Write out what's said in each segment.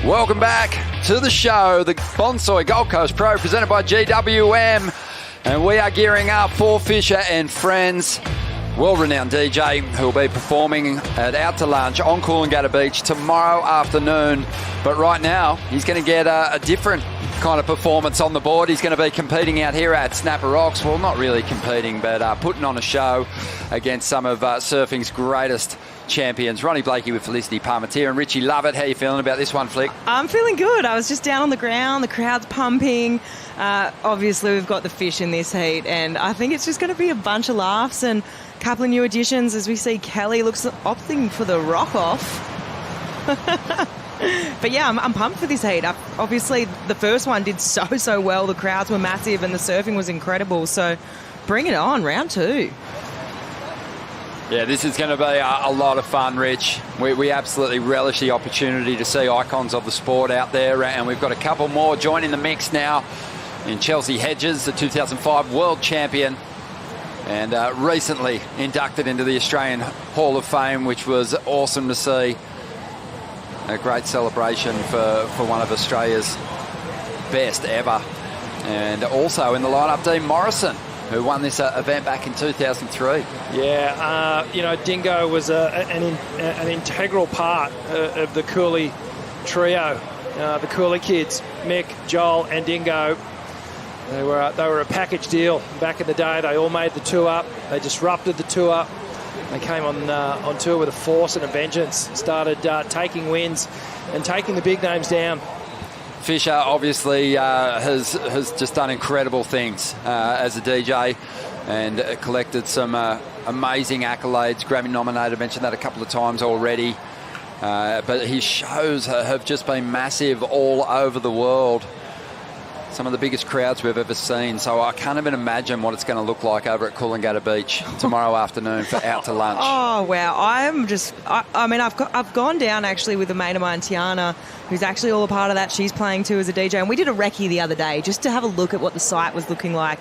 Welcome back to the show, the Bonsoy Gold Coast Pro, presented by GWM. And we are gearing up for Fisher and Friends, world-renowned DJ, who will be performing at Out to Lunch on Coolangatta Beach tomorrow afternoon. But right now, he's going to get a different kind of performance on the board. He's going to be competing out here at Snapper Rocks. Well, not really competing, but putting on a show against some of surfing's greatest champions. Ronnie Blakey with Felicity Parmentier and Richie Lovett. How you feeling about this one, Flick? I'm feeling good. I was just down on the ground. The crowd's pumping. Obviously, we've got the fish in this heat, and I think it's just going to be a bunch of laughs and a couple of new additions as we see Kelly looks opting for the rock off. But yeah, I'm pumped for this heat. Obviously, the first one did so well. The crowds were massive and the surfing was incredible. So bring it on, round two. Yeah, this is going to be a lot of fun, Rich. We absolutely relish the opportunity to see icons of the sport out there, and we've got a couple more joining the mix now in Chelsea Hedges, the 2005 world champion, and recently inducted into the Australian Hall of Fame, which was awesome to see. A great celebration for one of Australia's best ever. And also in the lineup, Dean Morrison, who won this event back in 2003. Yeah, Dingo was an integral part of the Cooley trio, the Cooley kids, Mick, Joel and Dingo. They were a package deal back in the day. They all made the two up. They disrupted the two up. They came on tour with a force and a vengeance, started taking wins and taking the big names down. Fisher obviously has just done incredible things as a DJ and collected some amazing accolades. Grammy nominated, mentioned that a couple of times already. But his shows have just been massive all over the world. Some of the biggest crowds we've ever seen. So I can't even imagine what it's going to look like over at Coolangatta Beach tomorrow afternoon for Out to Lunch. Oh, wow. I've gone down actually with a mate of mine, Tiana, who's actually all a part of that. She's playing too as a DJ. And we did a recce the other day just to have a look at what the site was looking like.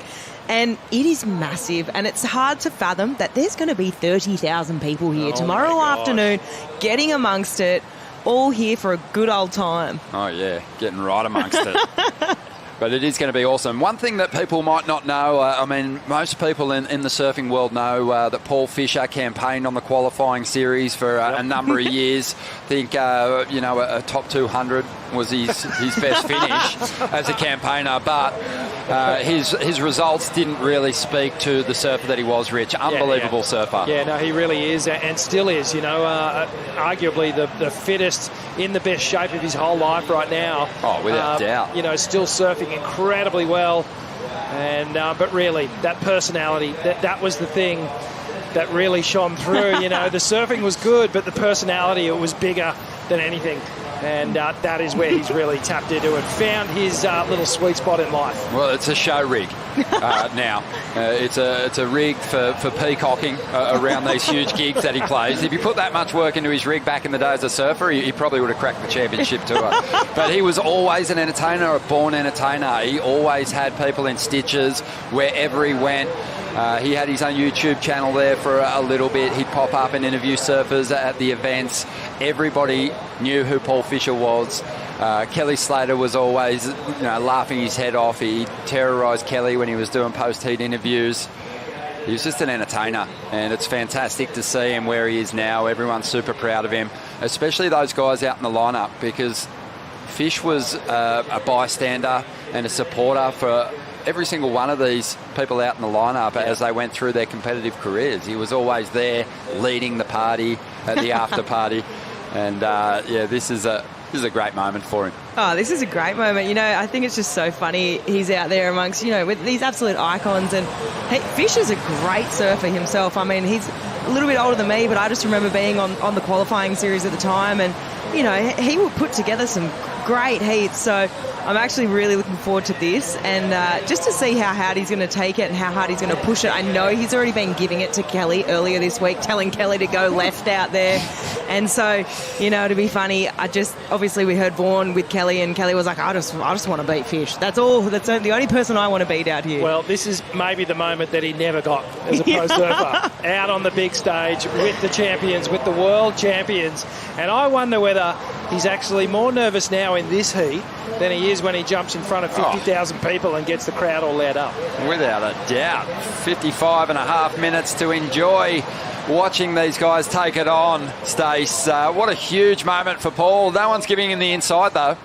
And it is massive. And it's hard to fathom that there's going to be 30,000 people here tomorrow afternoon getting amongst it, all here for a good old time. Oh, yeah. Getting right amongst it. But it is going to be awesome. One thing that people might not know, most people in the surfing world know that Paul Fisher campaigned on the qualifying series for a number of years. I think, a top 200 was his best finish as a campaigner. But his results didn't really speak to the surfer that he was, Rich. Unbelievable surfer. Yeah, no, he really is and still is, arguably the fittest, in the best shape of his whole life right now. Oh, without doubt. Still surfing incredibly well. And but really, that personality, that was the thing that really shone through. The surfing was good, but the personality, it was bigger than anything. And that is where he's really tapped into and found his little sweet spot in life. Well, it's a show rig now. It's a rig for peacocking around these huge gigs that he plays. If you put that much work into his rig back in the day as a surfer, he probably would have cracked the championship tour. But he was always an entertainer, a born entertainer. He always had people in stitches wherever he went. He had his own YouTube channel there for a little bit. He'd pop up and interview surfers at the events. Everybody knew who Paul Fisher was. Kelly Slater was always, laughing his head off. He terrorised Kelly when he was doing post-heat interviews. He was just an entertainer, and it's fantastic to see him where he is now. Everyone's super proud of him, especially those guys out in the lineup, because Fish was a bystander and a supporter for every single one of these people out in the lineup as they went through their competitive careers. He was always there leading the party at the after party. And this is a great moment for him. Oh, this is a great moment. I think it's just so funny. He's out there amongst, with these absolute icons. And Fish is a great surfer himself. He's a little bit older than me, but I just remember being on the qualifying series at the time. And, he would put together some great heats. So I'm actually really looking forward to this, and just to see how hard he's going to take it and how hard he's going to push it. I know he's already been giving it to Kelly earlier this week, telling Kelly to go left out there. And so, to be funny, obviously we heard Vaughan with Kelly, and Kelly was like, I just want to beat Fish. That's all. That's the only person I want to beat out here. Well, this is maybe the moment that he never got as a pro surfer. Out on the big stage with the champions, with the world champions. And I wonder whether he's actually more nervous now in this heat than he is when he jumps in front of 50,000 people and gets the crowd all loud up. Without a doubt. 55 and a half minutes to enjoy watching these guys take it on, Stace. What a huge moment for Paul. No one's giving him the inside, though.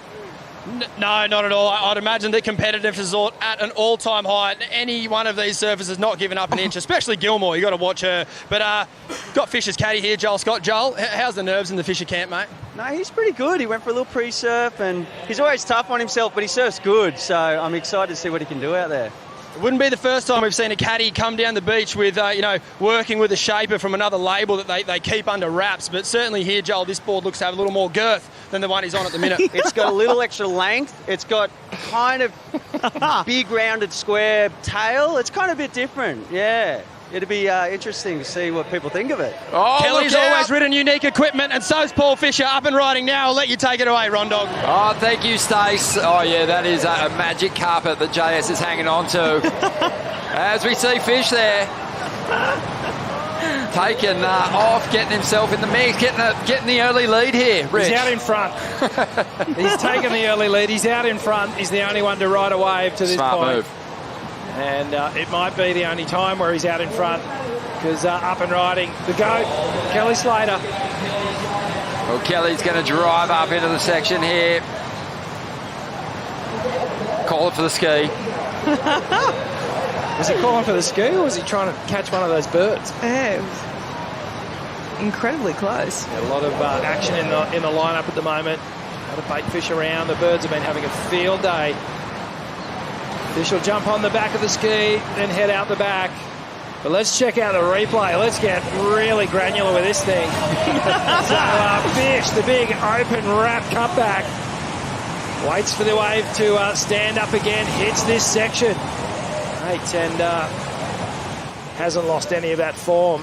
No, not at all. I'd imagine the competitiveness is at an all-time high. Any one of these surfers has not given up an inch, especially Gilmore. You got to watch her. But got Fisher's caddy here, Joel Scott. Joel, how's the nerves in the Fisher camp, mate? No, he's pretty good. He went for a little pre-surf, and he's always tough on himself, but he surfs good. So I'm excited to see what he can do out there. It wouldn't be the first time we've seen a caddy come down the beach with, working with a shaper from another label that they keep under wraps. But certainly here, Joel, this board looks to have a little more girth than the one he's on at the minute. It's got a little extra length. It's got kind of big, rounded, square tail. It's kind of a bit different, yeah. It'd be interesting to see what people think of it. Oh, Kelly's always ridden unique equipment, and so's Paul Fisher, up and riding now. I'll let you take it away, Rondog. Oh, thank you, Stace. Oh, yeah, that is a magic carpet that JS is hanging on to. As we see Fish there. Taken off, getting himself in the mix, getting the early lead here, Rich. He's out in front. He's taken the early lead. He's out in front. He's the only one to ride a wave to this Smart point. move. And it might be the only time where he's out in front, because up and riding the GOAT, Kelly Slater. Well, Kelly's going to drive up into the section here. Call it for the ski. Was he calling for the ski, or was he trying to catch one of those birds? Yeah, it was incredibly close. A lot of action in the lineup at the moment. A lot of bait fish around. The birds have been having a field day. Fish will jump on the back of the ski, then head out the back. But let's check out the replay. Let's get really granular with this thing. So Fish, the big open wrap cutback, waits for the wave to stand up again, hits this section. And hasn't lost any of that form.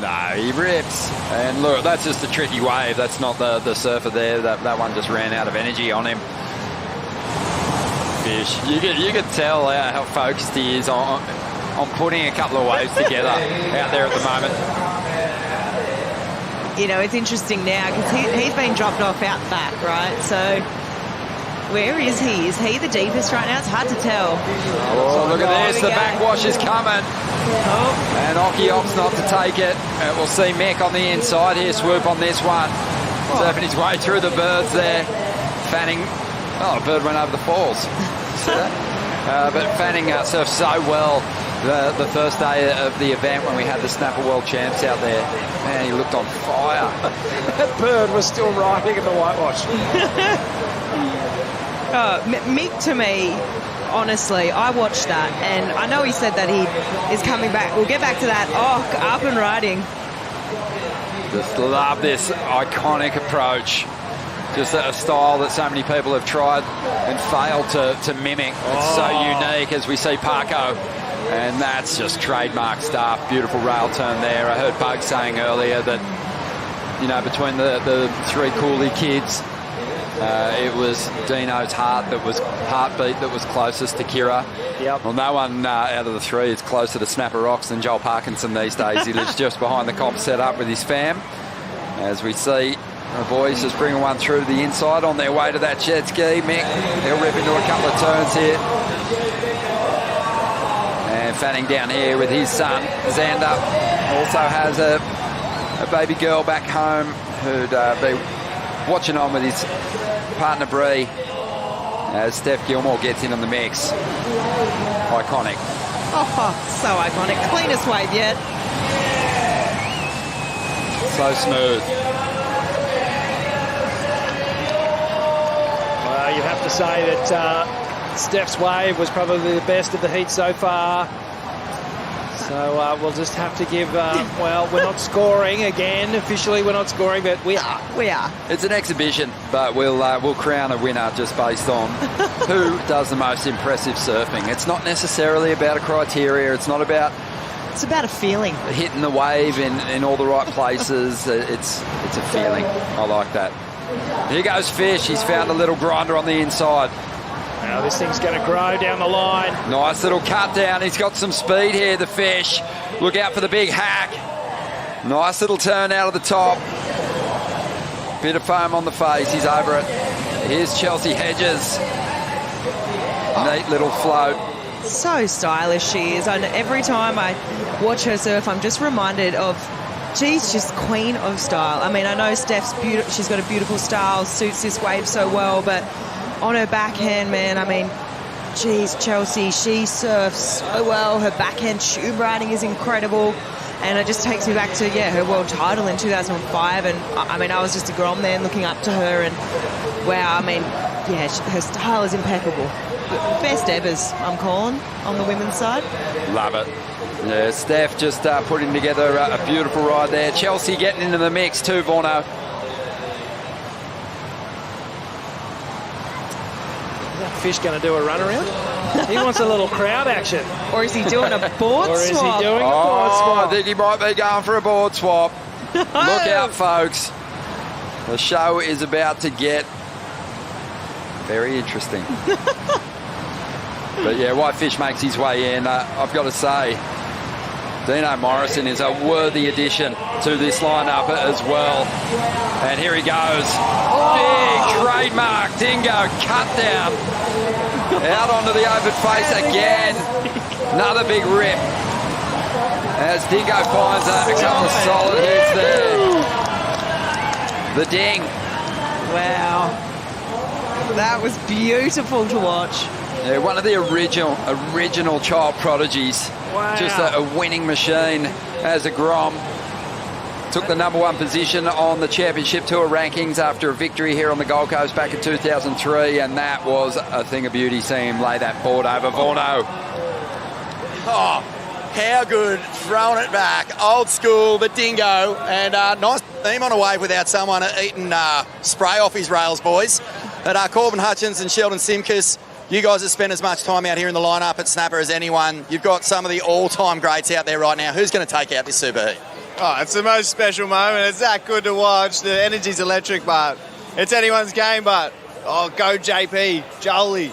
No, he rips. And look, that's just a tricky wave. That's not the surfer there. That one just ran out of energy on him. Fish. You could tell how focused he is on putting a couple of waves together out there at the moment. You know, it's interesting now because he's been dropped off out back, right? So where is he? Is he the deepest right now? It's hard to tell. Oh, look at this. The backwash is coming. Oh. And Occy opts not to take it. We'll see Mick on the inside here. Swoop on this one. Surfing his way through the birds there. Fanning. Oh, a bird went over the falls. See that? But Fanning surfed so well the first day of the event when we had the Snapper World Champs out there. Man, he looked on fire. That bird was still riding in the whitewash. Mick, to me, honestly, I watched that, and I know he said that he is coming back. We'll get back to that. Oh, up and riding. Just love this iconic approach. Just a style that so many people have tried and failed to mimic. It's so unique as we see Parko. And that's just trademark stuff. Beautiful rail turn there. I heard Bug saying earlier that, you know, between the three Cooley kids, it was Dino's heartbeat that was closest to Kira. Yep. Well, no one out of the three is closer to Snapper Rocks than Joel Parkinson these days. He lives just behind the comp setup with his fam. As we see the boys just bringing one through to the inside on their way to that jet ski. Mick, he'll rip into a couple of turns here. And Fanning down here with his son, Xander, also has a baby girl back home who'd be watching on with his partner Bree as Steph Gilmore gets in on the mix. Iconic. Oh, so iconic. Cleanest wave yet. So smooth. Well, you have to say that Steph's wave was probably the best of the heat so far. So we'll just have to give, well, we're not scoring again. Officially, we're not scoring, but we are. We are. It's an exhibition, but we'll crown a winner just based on who does the most impressive surfing. It's not necessarily about a criteria. It's not about... It's about a feeling. Hitting the wave in all the right places. It's a feeling. I like that. Here goes Fish. He's found a little grinder on the inside. Now this thing's going to grow down the line. Nice little cut down. He's got some speed here, the Fish. Look out for the big hack. Nice little turn out of the top. Bit of foam on the face. He's over it. Here's Chelsea Hedges. Neat little float. So stylish she is. And every time I watch her surf, I'm just reminded of, she's just queen of style. I mean, I know Steph's beautiful. She's got a beautiful style, suits this wave so well, but on her backhand, man, I mean, geez, Chelsea, she surfs so well. Her backhand tube riding is incredible. And it just takes me back to, her world title in 2005. And, I mean, I was just a grom then looking up to her. And, wow, I mean, her style is impeccable. Best evers, I'm calling, on the women's side. Love it. Yeah, Steph just putting together a beautiful ride there. Chelsea getting into the mix too, Vorno. Is that Fish going to do a run around? He wants a little crowd action. Or is he doing a board swap? Or is he doing a board swap? I think he might be going for a board swap. Look out, folks. The show is about to get very interesting. But yeah, White Fish makes his way in. I've got to say, Dino Morrison is a worthy addition to this lineup as well. And here he goes. Big trademark Dingo cut down. Out onto the open face again. Another big rip. As Dingo finds a couple of solid hits there. The ding. Wow. That was beautiful to watch. Yeah, one of the original child prodigies. Wow. Just a winning machine as a grom. Took the #1 position on the Championship Tour rankings after a victory here on the Gold Coast back in 2003, and that was a thing of beauty seeing him lay that board over. Vorno. Oh, how good, throwing it back. Old school, the Dingo, and nice team on a wave without someone eating spray off his rails, boys. But Corbin Hutchins and Sheldon Simkus, you guys have spent as much time out here in the lineup at Snapper as anyone. You've got some of the all-time greats out there right now. Who's going to take out this Super Heat? Oh, it's the most special moment. It's that good to watch. The energy's electric, but it's anyone's game. But, go JP, Jolie.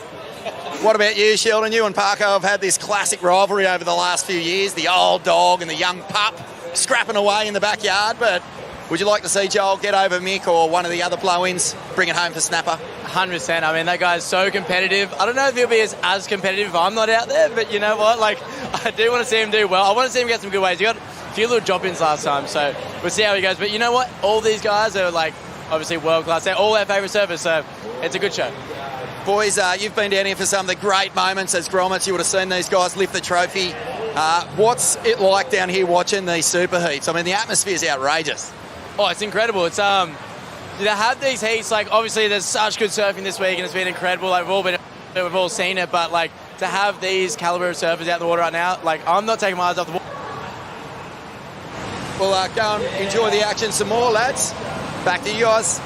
What about you, Sheldon? You and Parko have had this classic rivalry over the last few years, the old dog and the young pup scrapping away in the backyard. But would you like to see Joel get over Mick or one of the other blow-ins, bring it home for Snapper? 100%. I mean, that guy's so competitive. I don't know if he'll be as competitive if I'm not out there, but you know what? Like, I do want to see him do well. I want to see him get some good waves. He got a few little drop-ins last time, so we'll see how he goes. But you know what? All these guys are, like, obviously world-class. They're all our favourite surfers, so it's a good show. Boys, you've been down here for some of the great moments as grommets. You would have seen these guys lift the trophy. What's it like down here watching these super heats? I mean, the atmosphere is outrageous. Oh, it's incredible. It's to have these heats, like, obviously there's such good surfing this week and it's been incredible. Like, we've all seen it, but like to have these caliber of surfers out in the water right now, like, I'm not taking my eyes off the water. Well, go and enjoy the action some more, lads. Back to you guys.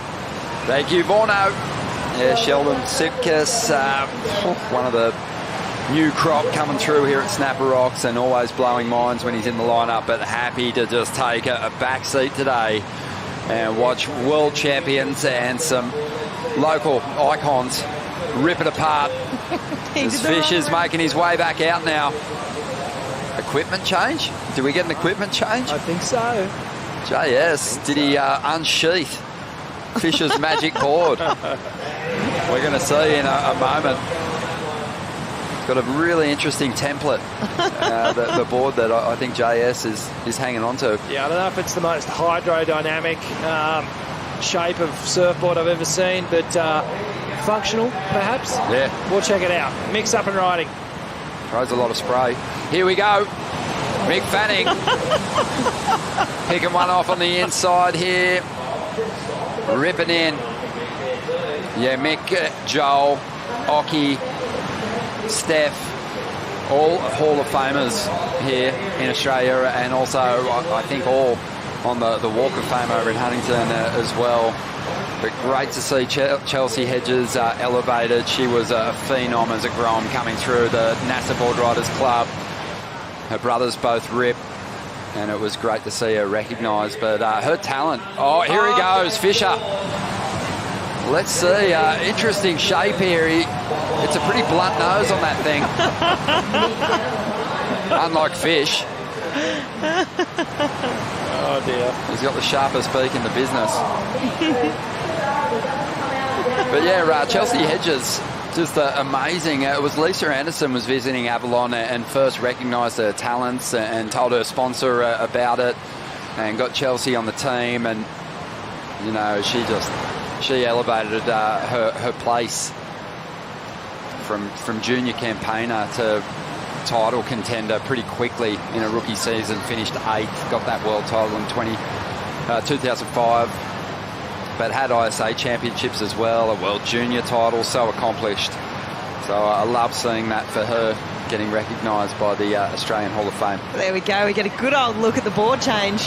Thank you, Vorno. Yeah, Sheldon Sipkis, one of the new crop coming through here at Snapper Rocks and always blowing minds when he's in the lineup, but happy to just take a back seat today and watch world champions and some local icons rip it apart. As Fish is making his way back out now. Equipment change? Did we get an equipment change? I think so. JS, did he unsheath Fisher's magic board? We're going to see in a moment. It's got a really interesting template, the board that I think JS is hanging on to. Yeah, I don't know if it's the most hydrodynamic shape of surfboard I've ever seen, but functional, perhaps. Yeah. We'll check it out. Mix up and riding. Throws a lot of spray. Here we go. Mick Fanning. Picking one off on the inside here. Ripping in. Yeah, Mick, Joel, Occy, Steph, all Hall of Famers here in Australia, and also I think all on the Walk of Fame over in Huntington as well. But great to see Chelsea Hedges elevated. She was a phenom as a grom coming through the NASA Board Riders Club. Her brothers both rip, and it was great to see her recognised. But her talent. Oh, here he goes, Fisher. Let's see. Interesting shape here. It's a pretty blunt nose on that thing. Unlike Fish. Oh, dear. He's got the sharpest beak in the business. But yeah, Chelsea Hedges, just amazing. It was Lisa Anderson was visiting Avalon and first recognised her talents and told her sponsor about it and got Chelsea on the team. And, you know, she elevated her place from junior campaigner to title contender pretty quickly in a rookie season. Finished 8th, got that world title in 2005. But had ISA championships as well, a world junior title, so accomplished. So I love seeing that for her, getting recognised by the Australian Hall of Fame. There we go. We get a good old look at the board change.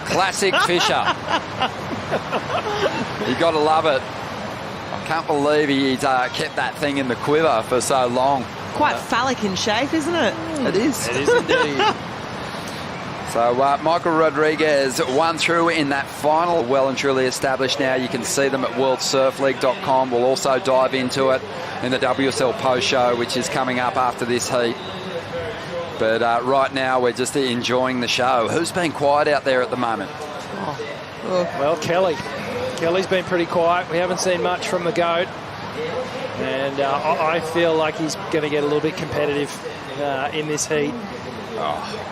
Classic Fisher. You got to love it. I can't believe he's kept that thing in the quiver for so long. Quite phallic in shape, isn't it? It is. It is indeed. So Michael Rodriguez won through in that final, well and truly established now. You can see them at worldsurfleague.com. We'll also dive into it in the WSL post show, which is coming up after this heat. But right now, we're just enjoying the show. Who's been quiet out there at the moment? Well, Kelly. Kelly's been pretty quiet. We haven't seen much from the GOAT. And I feel like he's going to get a little bit competitive in this heat. Oh,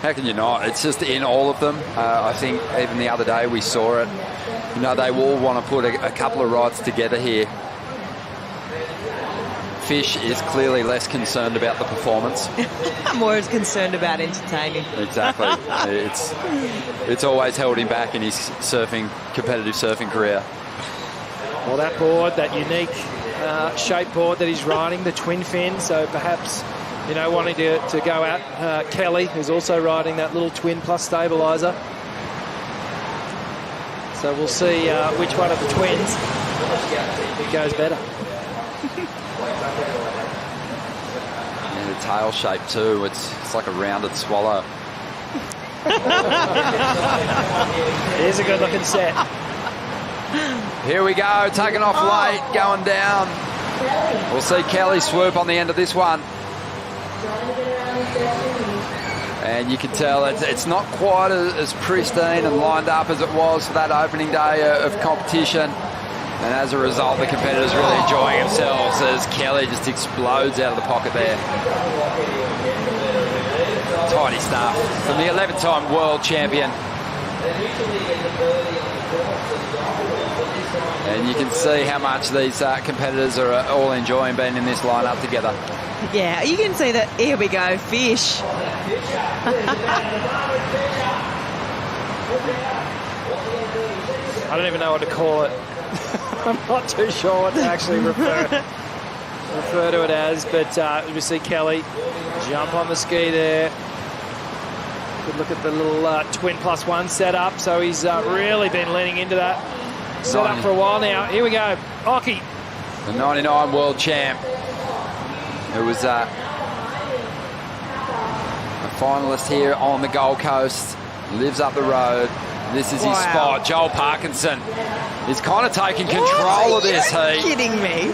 how can you not? It's just in all of them. I think even the other day we saw it. You know, they all want to put a couple of rides together here. Fish is clearly less concerned about the performance. More is concerned about entertaining. Exactly. It's always held him back in his competitive surfing career. Well, that board, that unique shape board that he's riding, the twin fin, so perhaps, you know, wanting to go at Kelly, who's also riding that little twin plus stabiliser. So we'll see which one of the twins goes better. And the tail shape too, it's like a rounded swallow. Here's a good looking set. Here we go, taking off late, going down. We'll see Kelly swoop on the end of this one. And you can tell it's not quite as pristine and lined up as it was for that opening day of competition. And as a result, the competitors really enjoying themselves as Kelly just explodes out of the pocket there. Tidy stuff from the 11-time world champion. And you can see how much these competitors are all enjoying being in this lineup together. Yeah, you can see that. Here we go, Fish. I don't even know what to call it. I'm not too sure what to actually refer to it as, but we see Kelly jump on the ski there. Good look at the little twin plus one setup. So he's really been leaning into that setup for a while now. Here we go, Occy. The 99 world champ, who was a finalist here on the Gold Coast, lives up the road. This is his spot. Joel Parkinson is kind of taking control of this heat. Are you kidding me?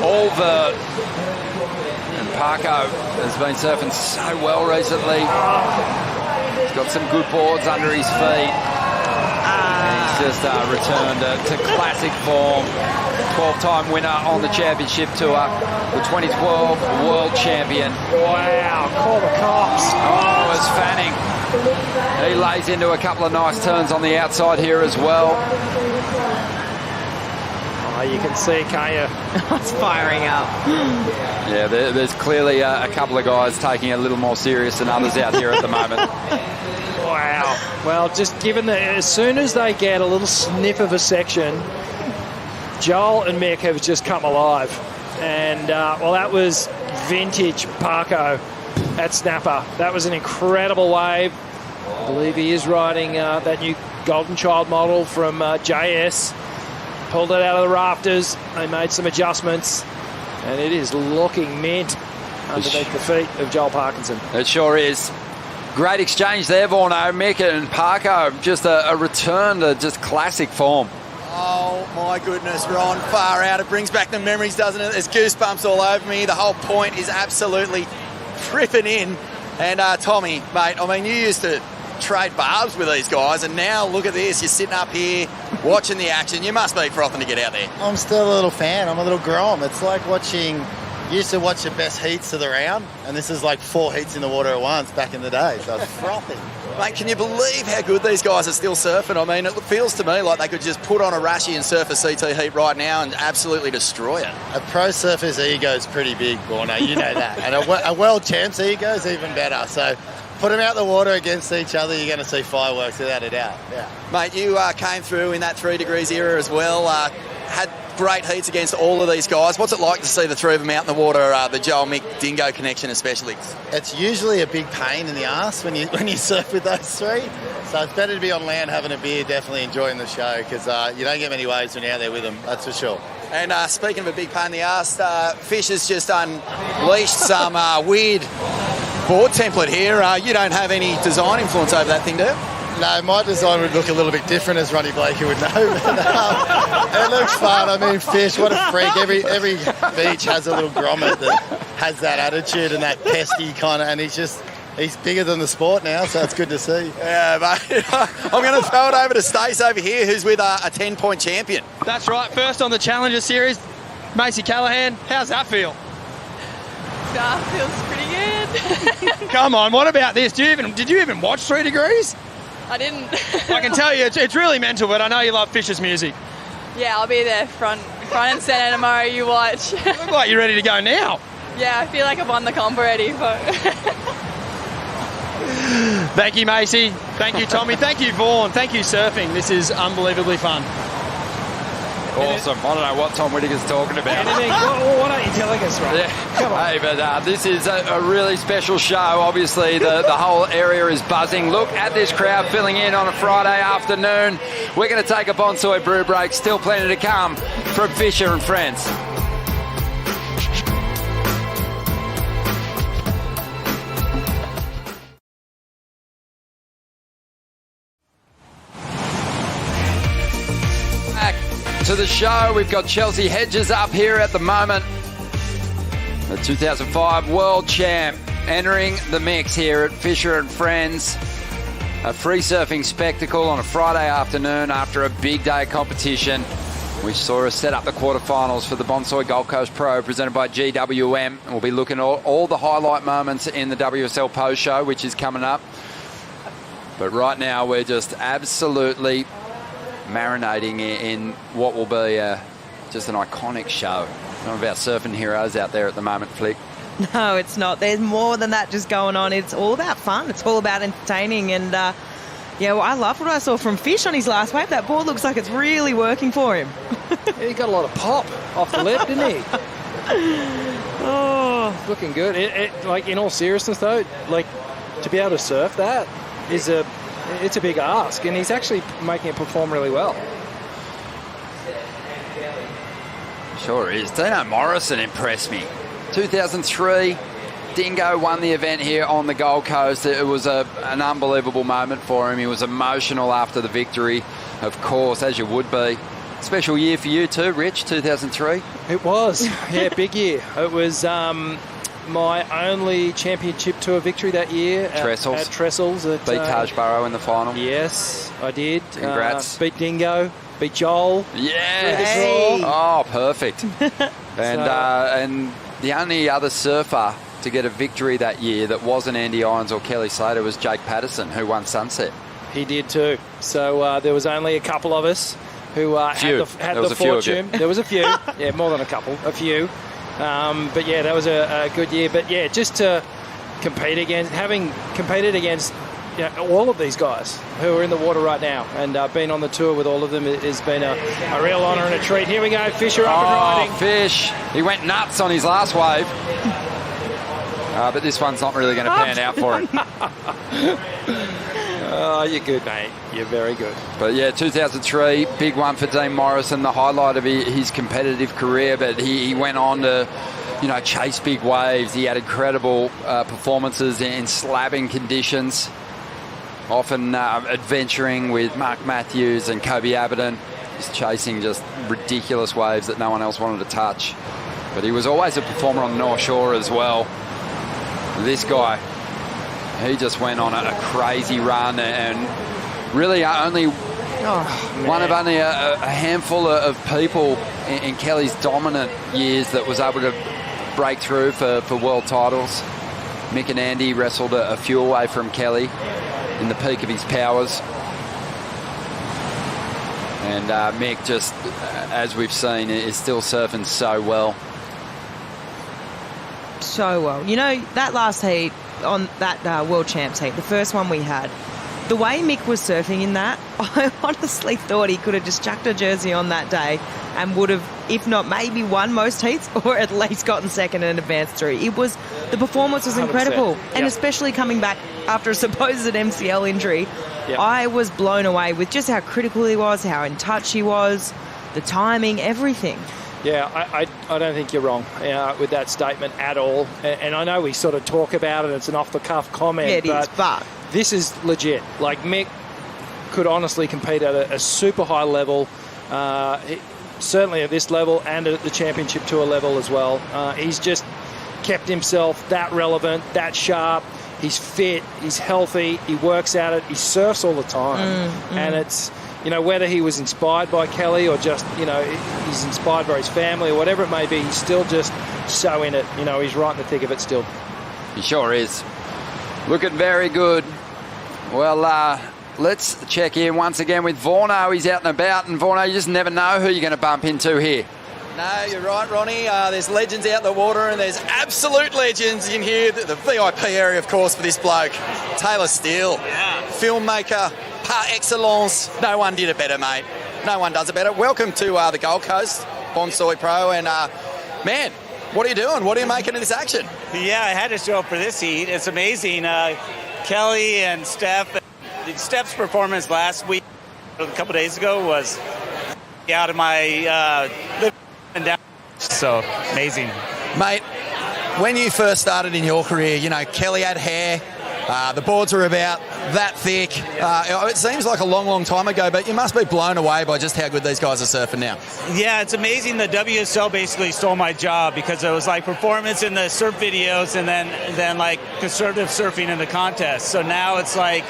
All vert. And Parko has been surfing so well recently. He's got some good boards under his feet. And he's just returned to classic form. 12-time winner on the championship tour. The 2012 world champion. Wow, call the cops. Oh, it's Fanning. He lays into a couple of nice turns on the outside here as well. Oh, you can see, can't you? It's firing up. Yeah, there's clearly a couple of guys taking it a little more serious than others out here at the moment. Wow. Well, just given that as soon as they get a little sniff of a section, Joel and Mick have just come alive. And, well, that was vintage Parko at Snapper. That was an incredible wave. I believe he is riding that new Golden Child model from JS. Pulled it out of the rafters. They made some adjustments. And it is looking mint underneath the feet of Joel Parkinson. It sure is. Great exchange there, Vorno. Mick and Parko. Just a return to just classic form. Oh, my goodness, Ron, far out. It brings back the memories, doesn't it? There's goosebumps all over me. The whole point is absolutely tripping in. And Tommy, mate, I mean, you used to trade barbs with these guys, and now look at this. You're sitting up here watching the action. You must be frothing to get out there. I'm still a little fan. I'm a little grom. It's like watching... You used to watch the best heats of the round, and this is like 4 heats in the water at once back in the day, so it's frothing. Mate, can you believe how good these guys are still surfing? I mean, it feels to me like they could just put on a Rashi and surf a CT heat right now and absolutely destroy it. A pro surfer's ego is pretty big, Borno, you know that. And a world champ's ego is even better. So put them out the water against each other, you're going to see fireworks without a doubt. Yeah. Mate, you came through in that 3 degrees era as well. Had great heats against all of these guys. What's it like to see the three of them out in the water, the Joel, Mick, Dingo connection especially? It's usually a big pain in the arse when you surf with those three. So it's better to be on land having a beer, definitely enjoying the show, because you don't get many waves when you're out there with them, that's for sure. And speaking of a big pain in the arse, Fish has just unleashed some weird board template here. You don't have any design influence over that thing, do you? No, my design would look a little bit different, as Ronnie Blakey would know. But, it looks fun. I mean, Fish, what a freak. Every beach has a little grommet that has that attitude and that pesky kind of, and he's bigger than the sport now, so it's good to see. Yeah, mate. I'm going to throw it over to Stace over here, who's with a 10-point champion. That's right, first on the Challenger Series. Macy Callahan, how's that feel? Feels pretty good. Come on, what about this? Did you even watch 3 degrees? I didn't. I can tell you, it's really mental, but I know you love Fish's music. Yeah, I'll be there front and centre tomorrow, you watch. You look like you're ready to go now. Yeah, I feel like I've won the comp already. But Thank you, Macy. Thank you, Tommy. Thank you, Vaughan. Thank you, surfing. This is unbelievably fun. Awesome. I don't know what Tom Whittaker's talking about. Anything? Well, why don't you telling us, right? Yeah. Come on. Hey, but this is a really special show. Obviously, the whole area is buzzing. Look at this crowd filling in on a Friday afternoon. We're going to take a Bonsoy brew break. Still plenty to come from Fisher and Friends. To the show, we've got Chelsea Hedges up here at the moment. The 2005 World Champ entering the mix here at Fisher and Friends. A free surfing spectacle on a Friday afternoon after a big day competition. We saw us set up the quarterfinals for the Bonsoy Gold Coast Pro presented by GWM. We'll be looking at all the highlight moments in the WSL Post Show, which is coming up. But right now, we're just absolutely marinating in what will be just an iconic show. Some of our surfing heroes out there at the moment, Flick. No, it's not. There's more than that just going on. It's all about fun. It's all about entertaining. And, well, I love what I saw from Fish on his last wave. That board looks like it's really working for him. Yeah, he got a lot of pop off the lip, didn't he? Oh, Looking good. Like, in all seriousness, though, like, to be able to surf that is it's a big ask, and he's actually making it perform really well. Sure is. Dino Morrison impressed me. 2003, Dingo won the event here on the Gold Coast. It was an unbelievable moment for him. He was emotional after the victory, of course, as you would be. Special year for you too, Rich, 2003. It was. Yeah, big year. It was my only championship tour victory that year. Trestles. At Trestles. Beat Taj Burrow in the final. Yes, I did. Congrats. Beat Dingo. Beat Joel. Yes. Hey. Oh, perfect. And the only other surfer to get a victory that year that wasn't Andy Irons or Kelly Slater was Jake Patterson, who won Sunset. He did too. So there was only a couple of us who had the fortune. There was a few. Yeah, more than a couple. A few. But yeah, that was a good year. But yeah, just to compete against, having competed against all of these guys who are in the water right now and been on the tour with all of them has been a real honour and a treat. Here we go, Fisher up and riding. Fish. He went nuts on his last wave. But this one's not really going to pan out for him. Oh, you're good, mate. You're very good. But yeah, 2003, big one for Dean Morrison, the highlight of his competitive career. But he went on to, chase big waves. He had incredible performances in slabbing conditions, often adventuring with Mark Matthews and Kobe Aberden, just chasing just ridiculous waves that no one else wanted to touch. But he was always a performer on the North Shore as well. This guy, he just went on a crazy run and really only one of only a handful of people in Kelly's dominant years that was able to break through for world titles. Mick and Andy wrestled a few away from Kelly in the peak of his powers. And Mick, just as we've seen, is still surfing so well. So well. You know, that last heat on that World Champs heat, the first one we had, the way Mick was surfing in that, I honestly thought he could have just chucked a jersey on that day and would have, if not maybe won most heats, or at least gotten second and advanced through. The performance was incredible. 100%. And especially coming back after a supposed MCL injury, Yep. I was blown away with just how critical he was, how in touch he was, the timing, everything. Yeah, I don't think you're wrong with that statement at all. And I know we sort of talk about it, it's an off-the-cuff comment. Yeah, it is, but this is legit. Like, Mick could honestly compete at a super high level, certainly at this level and at the championship tour level as well. He's just kept himself that relevant, that sharp. He's fit, he's healthy, he works at it, he surfs all the time. And it's, you know, whether he was inspired by Kelly or just, you know, he's inspired by his family or whatever it may be, he's still just so in it. You know, he's right in the thick of it still. He sure is. Looking very good. Well, let's check in once again with Vorno. He's out and about, and Vorno, you just never know who you're going to bump into here. No, you're right, Ronnie. There's legends out in the water, and there's absolute legends in here. The VIP area, of course, for this bloke. Taylor Steele, filmmaker par excellence. No one did it better, mate. No one does it better. Welcome to the Gold Coast, Bonsoy Pro, and man, what are you doing? What are you making of this action? Yeah, I had to show up for this heat. It's amazing. Kelly and Steph. Steph's performance last week, a couple days ago, was out of my and down. So amazing. Mate, when you first started in your career, you know, Kelly had hair. The boards were about that thick. It seems like a long, long time ago, but you must be blown away by just how good these guys are surfing now. Yeah, it's amazing. The WSL basically stole my job because it was like performance in the surf videos and then like conservative surfing in the contest. So now it's like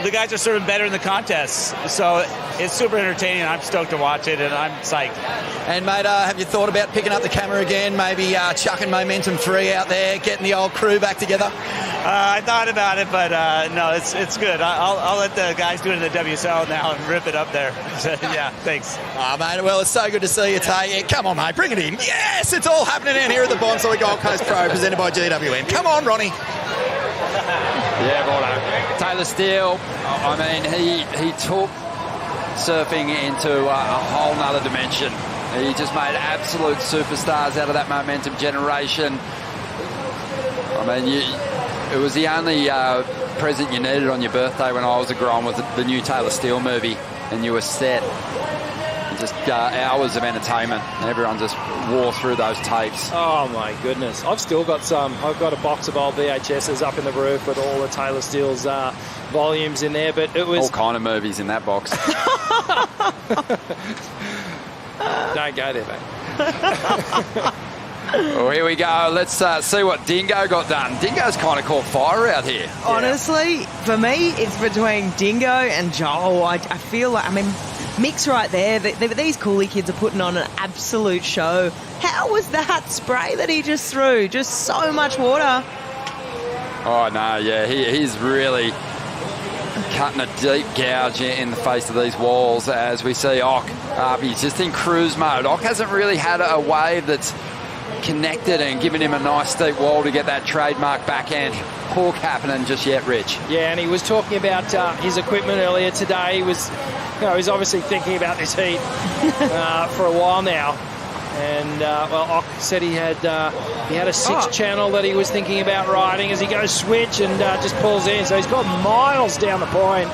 the guys are surfing better in the contests. So it's super entertaining. I'm stoked to watch it, and I'm psyched. And, mate, have you thought about picking up the camera again, maybe chucking Momentum 3 out there, getting the old crew back together? I thought about it, but no, it's good. I'll let the guys do it in the WSL now and rip it up there. Yeah, thanks. Oh, mate, well, it's so good to see you, Tay. Yeah, come on, mate, bring it in. Yes, it's all happening down here at the Bonsoy Gold Coast Pro, presented by GWM. Come on, Ronnie. Yeah, Vorno. Taylor Steele, I mean, he took surfing into a whole nother dimension. He just made absolute superstars out of that Momentum generation. I mean, it was the only present you needed on your birthday when I was a grown was the new Taylor Steele movie, and you were set. Just hours of entertainment, and everyone just wore through those tapes. Oh my goodness, I've still got some. I've got a box of old VHSs up in the roof with all the Taylor Steele's volumes in there, but it was all kind of movies in that box. Don't go there, mate. Well, here we go. Let's see what Dingo got done. Dingo's kind of caught fire out here. Honestly, for me, it's between Dingo and Joel. I feel like, I mean, Mick's right there. These Coolie kids are putting on an absolute show. How was that spray that he just threw? Just so much water. Oh, no, yeah. He's really cutting a deep gouge in the face of these walls as we see Ock. He's just in cruise mode. Ock hasn't really had a wave that's connected and given him a nice steep wall to get that trademark backhand hook happening just yet, Rich. Yeah, and he was talking about his equipment earlier today. He was, he's obviously thinking about this heat for a while now. And well, Ock said he had a 6-channel that he was thinking about riding as he goes switch and just pulls in. So he's got miles down the point.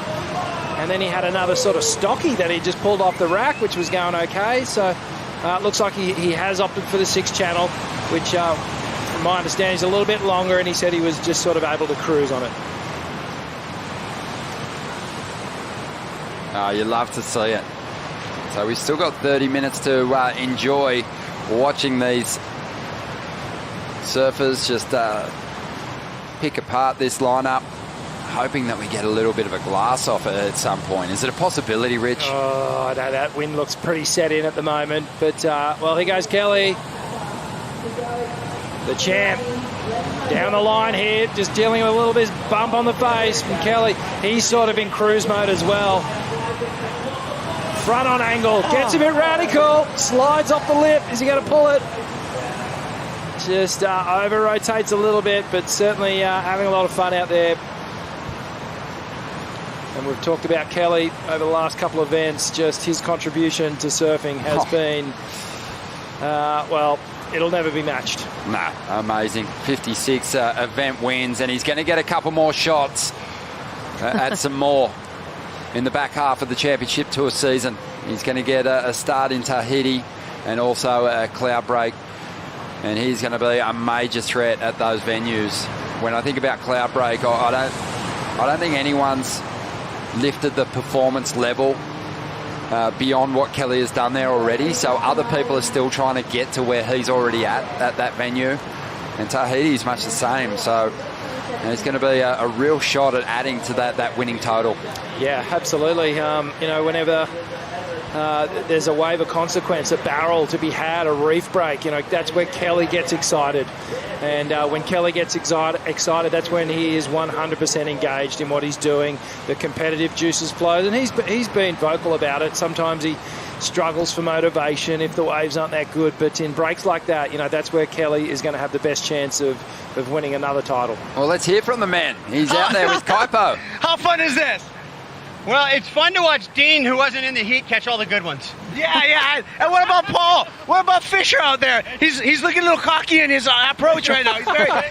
And then he had another sort of stocky that he just pulled off the rack, which was going okay. So it looks like he has opted for the 6-channel, which, from my understanding, is a little bit longer. And he said he was just sort of able to cruise on it. You love to see it. So we've still got 30 minutes to enjoy watching these surfers just pick apart this lineup, hoping that we get a little bit of a glass off it at some point. Is it a possibility, Rich? Oh, no, that wind looks pretty set in at the moment. But, well, here goes Kelly. The champ down the line here, just dealing with a little bit of bump on the face from Kelly. He's sort of in cruise mode as well. Front on angle, gets a bit radical, slides off the lip. Is he going to pull it? Just over-rotates a little bit, but certainly having a lot of fun out there. And we've talked about Kelly over the last couple of events. Just his contribution to surfing has been, well, it'll never be matched. Nah, amazing. 56 event wins, and he's going to get a couple more shots at some more in the back half of the Championship Tour season. He's going to get a start in Tahiti and also a cloud break, and he's going to be a major threat at those venues. When I think about cloud break, I don't think anyone's lifted the performance level beyond what Kelly has done there already. So other people are still trying to get to where he's already at that venue. And Tahiti is much the same. So it's going to be a real shot at adding to that winning total. Yeah, absolutely. You know, whenever there's a wave of consequence, a barrel to be had, a reef break, you know, that's where Kelly gets excited. And when Kelly gets excited, that's when he is 100% engaged in what he's doing. The competitive juices flow, and he's been vocal about it. Sometimes he struggles for motivation if the waves aren't that good, but in breaks like that, you know, that's where Kelly is going to have the best chance of winning another title. Well, let's hear from the man. He's out there with Kaipo. How fun is this? Well, it's fun to watch Dean, who wasn't in the heat, catch all the good ones. Yeah. And what about Paul? What about Fisher out there? He's looking a little cocky in his approach right now.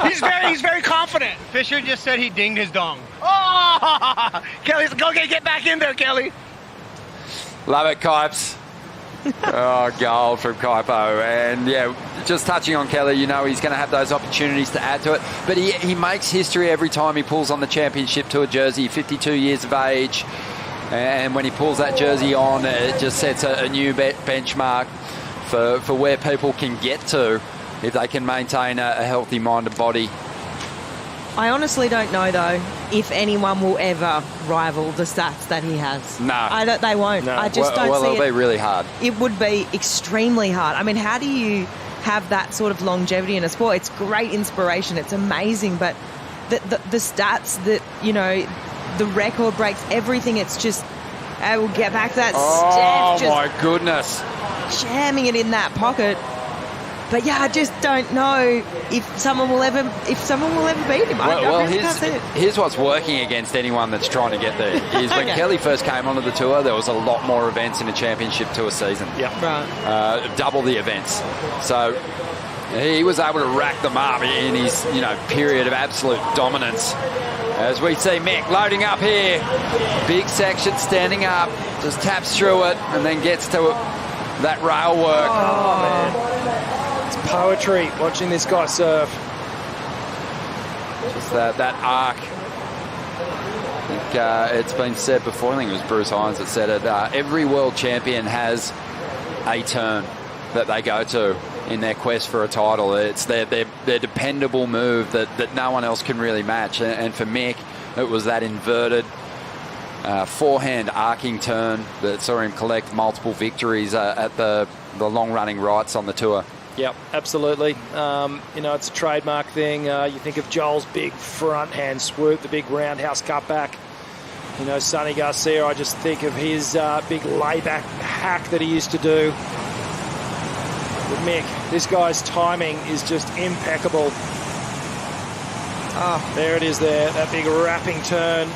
He's very confident. Fisher just said he dinged his dong. Oh, Kelly, go get back in there, Kelly. Love it, Kipes. Oh, gold from Kaipo. And, yeah, just touching on Kelly, you know he's going to have those opportunities to add to it. But he makes history every time he pulls on the Championship Tour jersey, 52 years of age. And when he pulls that jersey on, it just sets a new benchmark for where people can get to if they can maintain a healthy mind and body. I honestly don't know, though, if anyone will ever rival the stats that he has. No. They won't. No. I just don't see it. Well, it'll be really hard. It would be extremely hard. I mean, how do you have that sort of longevity in a sport? It's great inspiration. It's amazing. But the stats that, you know, the record breaks, everything, it's just, we'll get back to that Steph. Oh, my goodness. Jamming it in that pocket. But yeah, I just don't know if someone will ever beat him. I really can't see it. Here's what's working against anyone that's trying to get there is when Kelly first came onto the tour, there was a lot more events in a Championship Tour season. Yeah, right. Double the events. So he was able to rack them up in his period of absolute dominance. As we see Mick loading up here, big section standing up, just taps through it and then gets to that rail work. Oh man. Poetry watching this guy surf. Just that arc. I think it's been said before, I think it was Bruce Hines that said it, every world champion has a turn that they go to in their quest for a title. It's their dependable move that no one else can really match. And for Mick, it was that inverted forehand arcing turn that saw him collect multiple victories at the long-running rights on the tour. Yep, absolutely. It's a trademark thing. You think of Joel's big front hand swoop, the big roundhouse cutback. Sonny Garcia, I just think of his big layback hack that he used to do. But Mick, this guy's timing is just impeccable. There it is there, that big wrapping turn.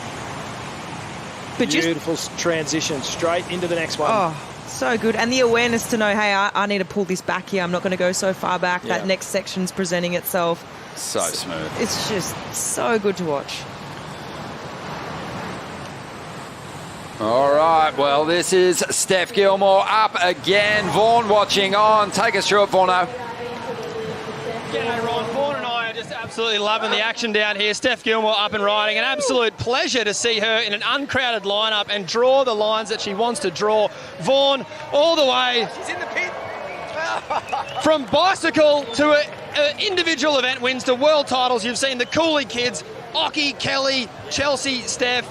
But beautiful transition straight into the next one. Oh. So good. And the awareness to know, hey, I need to pull this back here. I'm not going to go so far back. Yeah. That next section's presenting itself. So smooth. It's just so good to watch. All right. Well, this is Steph Gilmore up again. Vaughan watching on. Take us through it, Vaughno. G'day, Ron. Vaughan and I are just absolutely loving the action down here. Steph Gilmore up and riding. An absolute pleasure to see her in an uncrowded lineup and draw the lines that she wants to draw. Vaughan, all the way. She's in the pit. From bicycle to individual event wins to world titles. You've seen the Cooley kids, Occy, Kelly, Chelsea, Steph,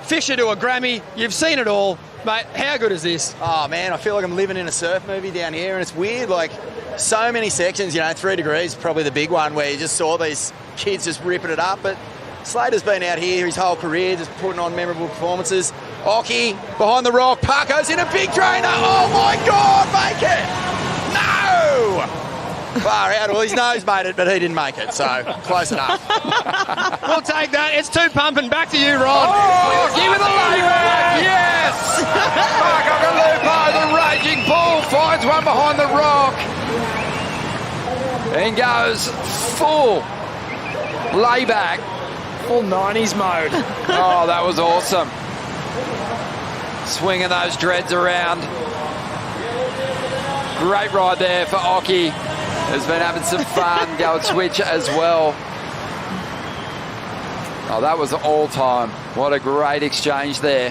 Fisher to a Grammy. You've seen it all. Mate, how good is this? Oh, man, I feel like I'm living in a surf movie down here, and it's weird, like, so many sections, 3 degrees, probably the big one, where you just saw these kids just ripping it up, but Slater's been out here his whole career, just putting on memorable performances. Occy, behind the rock, Parko's in a big trainer, oh my God, make it! No! Far out, well, his nose made it, but he didn't make it, so close enough. We'll take that. It's 2 pumping. Back to you, Rod. Oh, give it a layback. Yes. Occhilupo, the raging bull, finds one behind the rock and goes full layback. Full 90s mode. Oh, that was awesome. Swinging those dreads around. Great ride there for Occy. Has been having some fun. Go and switch as well. Oh, that was all time. What a great exchange there.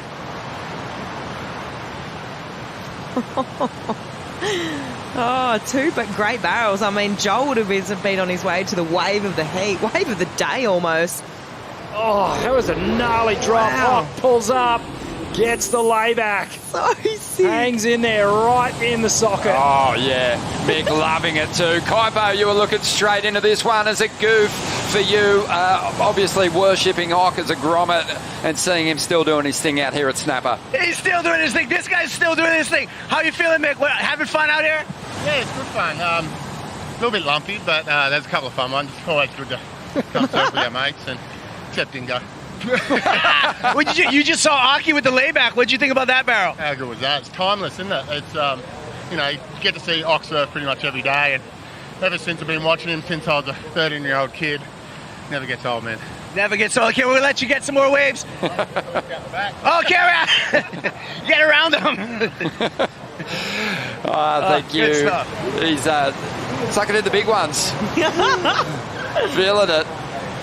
Oh, 2 but great barrels. I mean, Joel would have been on his way to the wave of the heat, wave of the day almost. Oh, that was a gnarly drop. Wow. Oh, pulls up, gets the layback. So sick. Hangs in there right in the socket. Oh, yeah. Mick loving it too. Kaipo, you were looking straight into this one as a goof for you. Obviously worshipping Ock as a grommet and seeing him still doing his thing out here at Snapper. He's still doing his thing. This guy's still doing his thing. How you feeling, Mick? Having fun out here? Yeah, it's good fun. A little bit lumpy, but there's a couple of fun ones. It's always good to come surf with our mates, and except Dingo. You just saw Occy with the layback. What did you think about that barrel? How good was that? It's timeless, isn't it? It's you get to see Ock surf pretty much every day, and ever since I've been watching him since I was a 13-year-old kid, never gets old, man. Never gets old. Okay, we'll let you get some more waves. Oh, carry on. Get around him. Thank you. Good stuff. He's sucking in the big ones. Feeling it.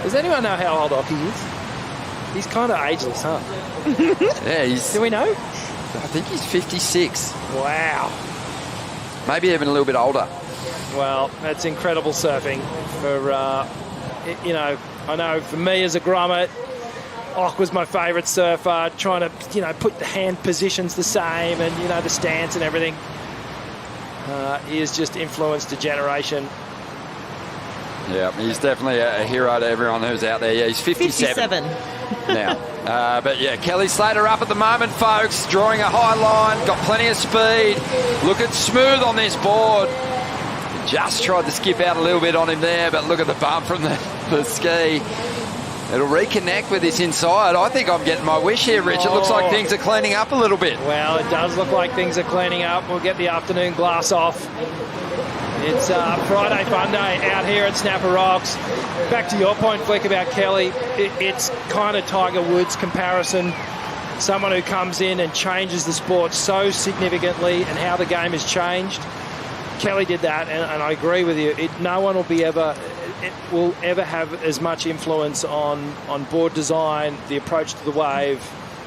Does anyone know how old Occy is? He's kind of ageless, huh? Yeah, Do we know? I think he's 56. Wow. Maybe even a little bit older. Well, that's incredible surfing for, I know for me as a grommet, Ock was my favourite surfer, trying to, put the hand positions the same and, the stance and everything. He has just influenced a generation. Yeah, he's definitely a hero to everyone who's out there. Yeah, he's 57 now. But yeah, Kelly Slater up at the moment, folks, drawing a high line, got plenty of speed, looking smooth on this board. Just tried to skip out a little bit on him there, but look at the bump from the ski. It'll reconnect with this inside. I think I'm getting my wish here, Rich. It looks like things are cleaning up a little bit. Well, it does look like things are cleaning up. We'll get the afternoon glass off. It's Friday fun day out here at Snapper Rocks. Back to your point, Flick, about Kelly. It's kind of Tiger Woods comparison. Someone who comes in and changes the sport so significantly and how the game has changed. Kelly did that, and I agree with you. No one will ever have as much influence on board design, the approach to the wave.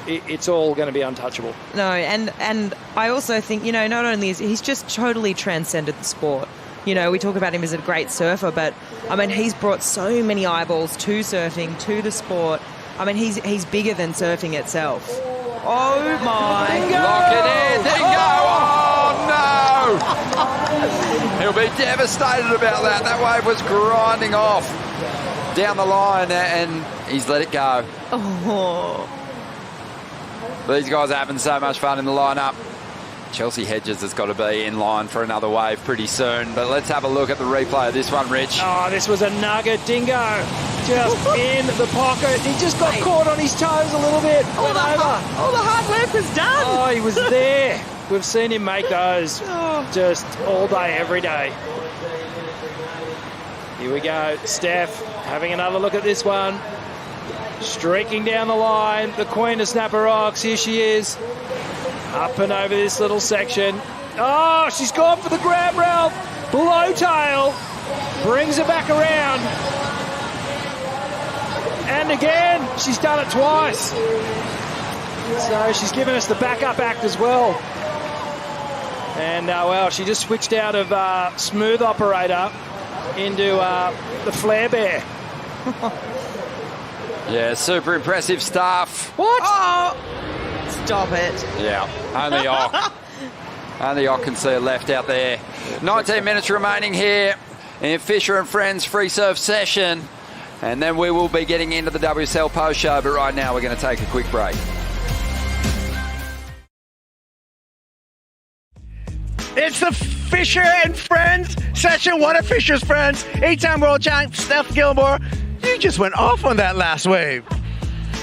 It's all going to be untouchable. No, and I also think, not only is he's just totally transcended the sport. We talk about him as a great surfer, but, he's brought so many eyeballs to surfing, to the sport. He's bigger than surfing itself. Oh, my God. Lock it in. Dingo. Oh, no. He'll be devastated about that. That wave was grinding off down the line, and he's let it go. Oh. These guys are having so much fun in the lineup. Chelsea Hedges has got to be in line for another wave pretty soon. But let's have a look at the replay of this one, Rich. Oh, this was a nugget. Dingo just in the pocket. He just got caught on his toes a little bit. All the hard work was done. Oh, he was there. We've seen him make those just all day, every day. Here we go. Steph having another look at this one. Streaking down the line. The queen of Snapper Rocks. Here she is. Up and over this little section. Oh, she's gone for the grab rail. Below tail. Brings it back around. And again, she's done it twice. So she's given us the backup act as well. And well, she just switched out of smooth operator into the flare bear. Yeah, super impressive stuff. What? Oh, stop it. Yeah, only Ock. Only Ock can see it left out there. 19 minutes remaining here in Fisher and Friends Freesurf session. And then we will be getting into the WSL post show, but right now we're going to take a quick break. It's the Fisher and Friends session. One of Fisher's friends, 8-time world champ Steph Gilmore. You just went off on that last wave.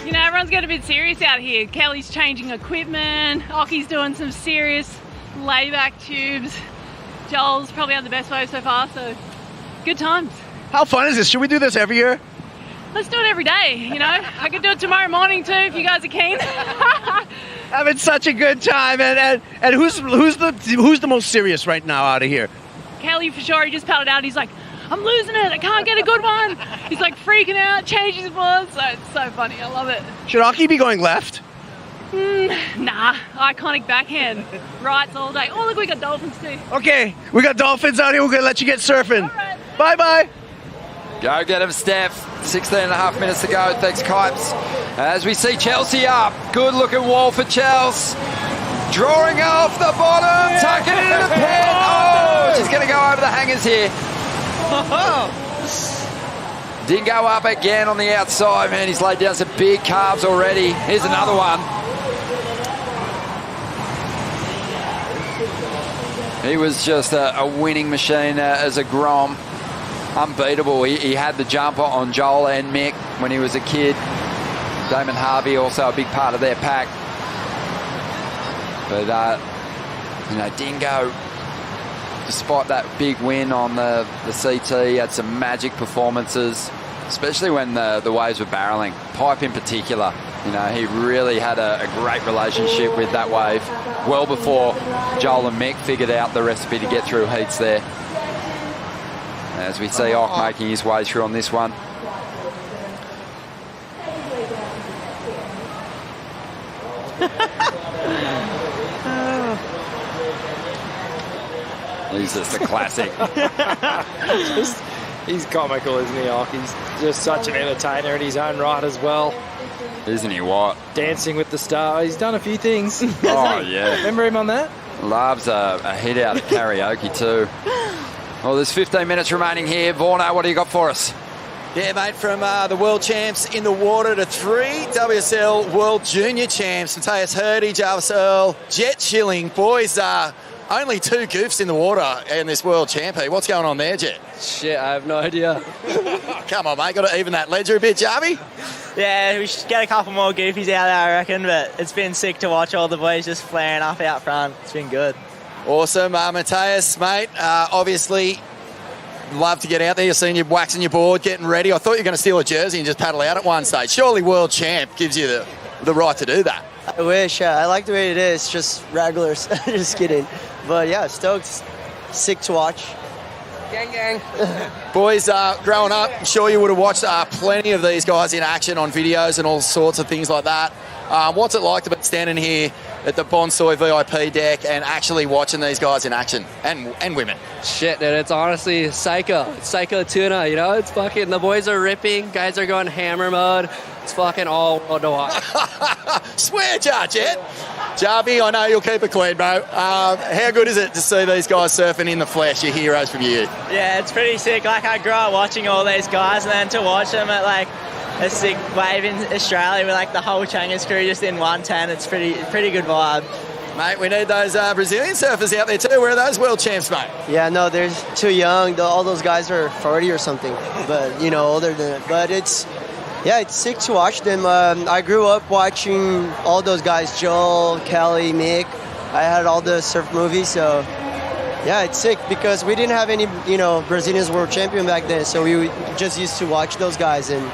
You know, everyone's getting a bit serious out here. Kelly's changing equipment. Occy's doing some serious layback tubes. Joel's probably had the best wave so far, so good times. How fun is this? Should we do this every year? Let's do it every day, you know. I could do it tomorrow morning too if you guys are keen. Having such a good time. And who's the most serious right now out of here? Kelly for sure, he just paddled out. He's like, I'm losing it. I can't get a good one. He's like freaking out, changing his boards. So it's so funny. I love it. Should Occy be going left? Nah, iconic backhand. Rights all day. Oh, look, we got dolphins too. Okay, we got dolphins out here. We're going to let you get surfing. Right. Bye-bye. Go get him, Steph. 16 and a half minutes to go. Thanks, Kipes. As we see Chelsea up. Good looking wall for Chelsea. Drawing off the bottom. Tucking it into the pin. Oh, she's going to go over the hangers here. Dingo up again on the outside. Man, he's laid down some big calves already. Here's another one. He was just a winning machine as a Grom. Unbeatable. He had the jumper on Joel and Mick when he was a kid. Damon Harvey also a big part of their pack. But, you know, Dingo, despite that big win on the CT, had some magic performances, especially when the waves were barreling. Pipe in particular, you know, he really had a great relationship with that wave well before Joel and Mick figured out the recipe to get through heats there. As we see Ock making his way through on this one. He's just a classic. He's comical, isn't he, Ock? He's just such an entertainer in his own right as well. Isn't he what? Dancing with the Star. He's done a few things. Oh, yeah. Remember him on that? Loves a hit out of karaoke too. Well, there's 15 minutes remaining here. Vorno, what do you got for us? Yeah, mate, from the world champs in the water to 3 WSL World Junior champs. Matthias Hurdy, Jarvis Earl, Jet Chilling. Boys, only 2 goofs in the water in this world champ. What's going on there, Jet? Shit, I have no idea. Come on, mate. Got to even that ledger a bit, Jarvie. Yeah, we should get a couple more goofies out there, I reckon, but it's been sick to watch all the boys just flaring up out front. It's been good. Awesome. Matthias, mate, obviously love to get out there. You've seen you waxing your board, getting ready. I thought you were going to steal a jersey and just paddle out at one stage. Surely world champ gives you the right to do that. I wish. I like the way it is. Just regulars. Just kidding. But yeah, stoked. Sick to watch. Gang, gang. Boys, growing up, I'm sure you would have watched plenty of these guys in action on videos and all sorts of things like that. What's it like to be standing here at the Bonsoy VIP deck and actually watching these guys in action and women? Shit, dude, it's honestly psycho. It's psycho tuna, you know? It's fucking, the boys are ripping, guys are going hammer mode. It's fucking all world to watch. Swear, Jet. Jarvie, I know you'll keep it clean, bro. How good is it to see these guys surfing in the flesh, your heroes from you? Yeah, it's pretty sick. Like, I grew up watching all these guys, and then to watch them at, like, a sick wave in Australia with, like, the whole Changas crew just in 110, it's pretty good vibe. Mate, we need those Brazilian surfers out there too. Where are those world champs, mate? Yeah, no, they're too young. All those guys are 40 or something, but, you know, older than it. But it's sick to watch them. I grew up watching all those guys, Joel, Kelly, Mick. I had all the surf movies, so yeah, it's sick because we didn't have any, you know, Brazilians world champion back then, so we just used to watch those guys, and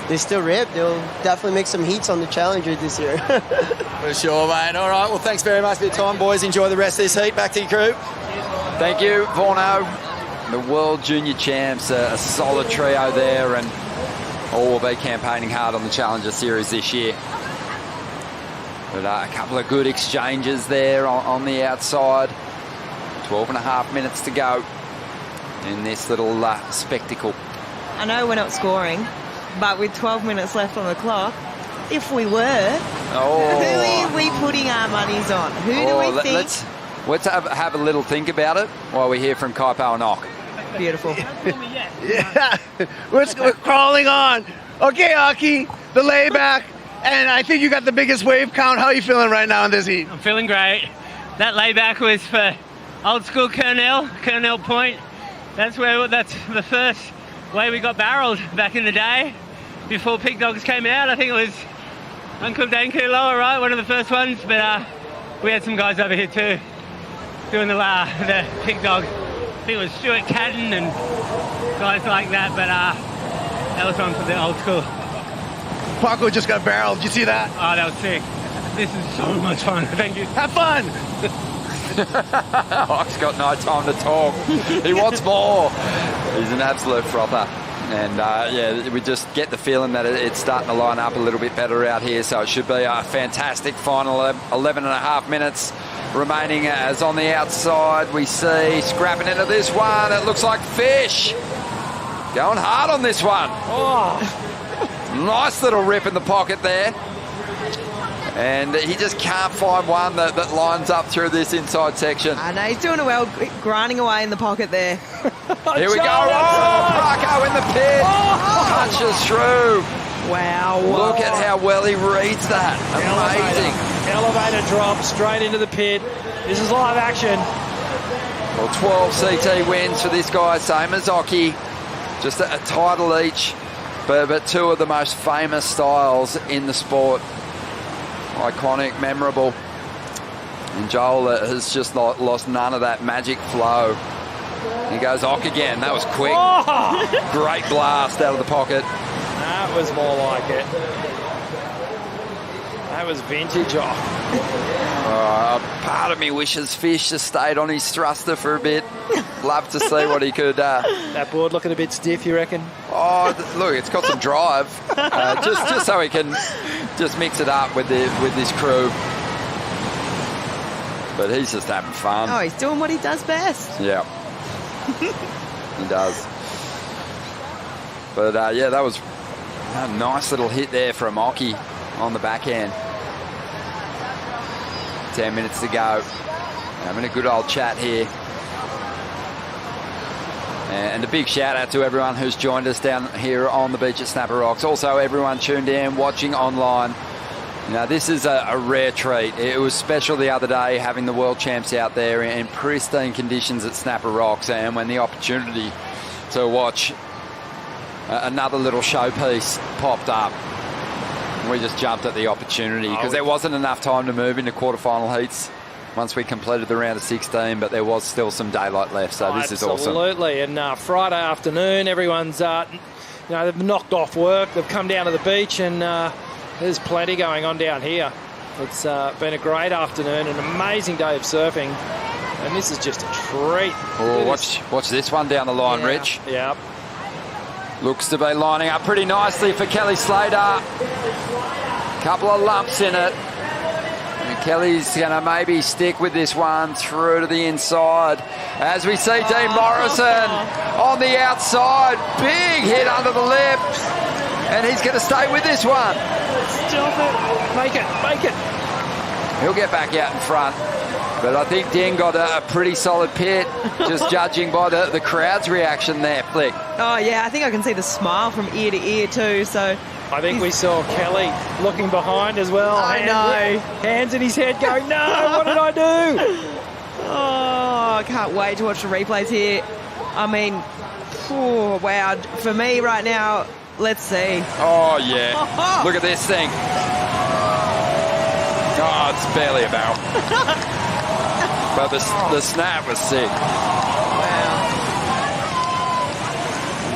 they still rip. They'll definitely make some heats on the Challenger this year. For sure, mate. All right, well, thanks very much for your time, boys. Enjoy the rest of this heat. Back to your crew. Thank you, Vorno. The World Junior Champs, a solid trio there, and all will be campaigning hard on the Challenger Series this year. But a couple of good exchanges there on the outside. 12 and a half minutes to go. in this little spectacle. I know we're not scoring, but with 12 minutes left on the clock, if we were, who are we putting our monies on? Who do we think? Let's have a little think about it while we hear from Kaipo and Ock. Beautiful. Yeah, we're crawling on. Okay, Occy, the layback, and I think you got the biggest wave count. How are you feeling right now in this heat? I'm feeling great. That layback was for old school Kurnell Point. That's the first way we got barreled back in the day before Pig Dogs came out. I think it was Uncooked Anku Lower, right? One of the first ones, but we had some guys over here too doing the Pig Dog. I think it was Stuart Cadden and guys like that, but that was one for the old school. Parko just got barreled. Did you see that? Oh, that was sick. This is so much fun. Thank you. Have fun. Ock's got no time to talk. He wants more. He's an absolute frother. And we just get the feeling that it's starting to line up a little bit better out here. So it should be a fantastic final 11 and a half minutes remaining. As on the outside we see scrapping into this one. It looks like Fish going hard on this one. Nice little rip in the pocket there. And he just can't find one that lines up through this inside section. I know, he's doing it well, grinding away in the pocket there. Here we go. Parko in the pit. Punches through. Wow. Look at how well he reads that. Amazing. Elevator drop straight into the pit. This is live action. Well, 12 CT wins for this guy, same as Occy. Just a title each, but two of the most famous styles in the sport. Iconic, memorable. And Joel has just lost none of that magic flow. He goes Ock again. That was quick. Great blast out of the pocket. That was more like it. That was vintage Ock. Part of me wishes Fish just stayed on his thruster for a bit. Love to see what he could. That board looking a bit stiff, you reckon? Oh, look, it's got some drive. Just so he can just mix it up with this crew. But he's just having fun. Oh, he's doing what he does best. Yeah. He does. But that was a nice little hit there from Occy on the backhand. 10 minutes to go. Having a good old chat here. And a big shout out to everyone who's joined us down here on the beach at Snapper Rocks. Also everyone tuned in, watching online. Now this is a rare treat. It was special the other day having the world champs out there in pristine conditions at Snapper Rocks, and when the opportunity to watch another little showpiece popped up, we just jumped at the opportunity because there wasn't enough time to move into quarterfinal heats once we completed the round of 16, but there was still some daylight left, so this is awesome. Absolutely, and Friday afternoon, everyone's they've knocked off work, they've come down to the beach, and there's plenty going on down here. It's been a great afternoon, an amazing day of surfing, and this is just a treat. Oh, watch this one down the line, Rich. Yeah. Looks to be lining up pretty nicely for Kelly Slater. Couple of lumps in it. And Kelly's going to maybe stick with this one through to the inside. As we see Dean Morrison on the outside. Big hit under the lip. And he's going to stay with this one. Stop it. Make it. He'll get back out in front. But I think Dean got a pretty solid pit, just judging by the crowd's reaction there, Flick. Oh, yeah, I think I can see the smile from ear to ear too, so... I think we saw Kelly looking behind as well. I know. Hands in his head going, no, what did I do? Oh, I can't wait to watch the replays here. I mean, wow. For me right now, let's see. Oh, yeah. Look at this thing. Oh, it's barely a barrel. But the snap was sick. Wow.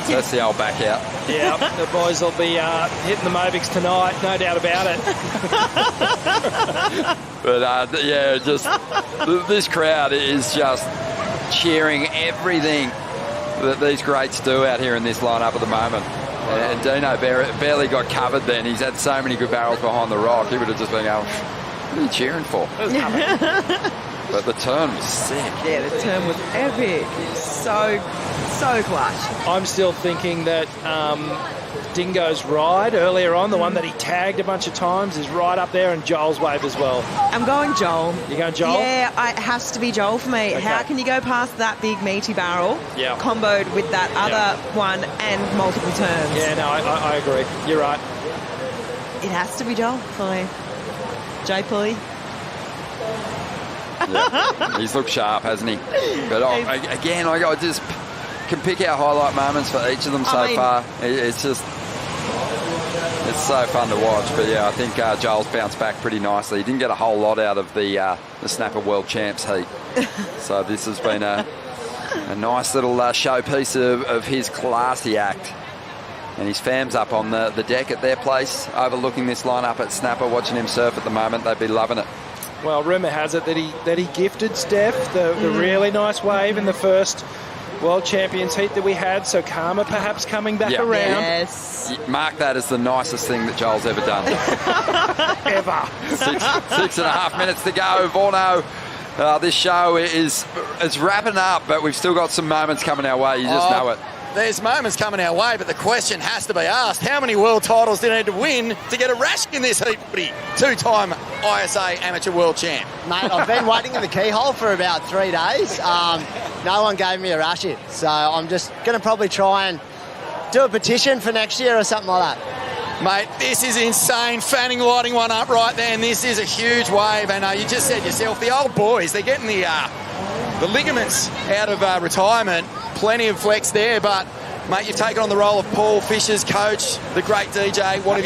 That's the old back out. Yeah, the boys will be hitting the Mobics tonight, no doubt about it. But just this crowd is just cheering everything that these greats do out here in this lineup at the moment. And Dino barely got covered then. He's had so many good barrels behind the rock. He would have just been going, what are you cheering for? But the turn was sick. Yeah, the turn was epic. So clutch. I'm still thinking that Dingo's ride earlier on, the one that he tagged a bunch of times, is right up there, and Joel's wave as well. I'm going Joel. You're going Joel? Yeah, it has to be Joel for me. Okay. How can you go past that big meaty barrel, Yeah. comboed with that other one and multiple turns? Yeah, no, I agree. You're right. It has to be Joel for me. Jay Pulley. Yeah. He's looked sharp, hasn't he? But again, I just can pick out highlight moments for each of them so far. It's so fun to watch. But yeah, I think Joel's bounced back pretty nicely. He didn't get a whole lot out of the Snapper World Champs heat. So this has been a nice little showpiece of his classy act. And his fam's up on the deck at their place, overlooking this lineup at Snapper, watching him surf at the moment. They'd be loving it. Well, rumour has it that he gifted Steph the really nice wave in the first World Champions heat that we had. So karma perhaps coming back around. Yes. Mark that as the nicest thing that Joel's ever done. Ever. 6.5 minutes to go. Vorno, this show is wrapping up, but we've still got some moments coming our way. You just know it. There's moments coming our way, but the question has to be asked, how many world titles do you need to win to get a rash in this heat footy? Two-time ISA Amateur World Champ. Mate, I've been waiting in the keyhole for about 3 days. No one gave me a rash in, so I'm just going to probably try and do a petition for next year or something like that. Mate, this is insane. Fanning lighting one up right there, and this is a huge wave. And you just said yourself, the old boys, they're getting the ligaments out of retirement. Plenty of flex there, but mate, you've taken on the role of Paul Fisher's coach, the great DJ. What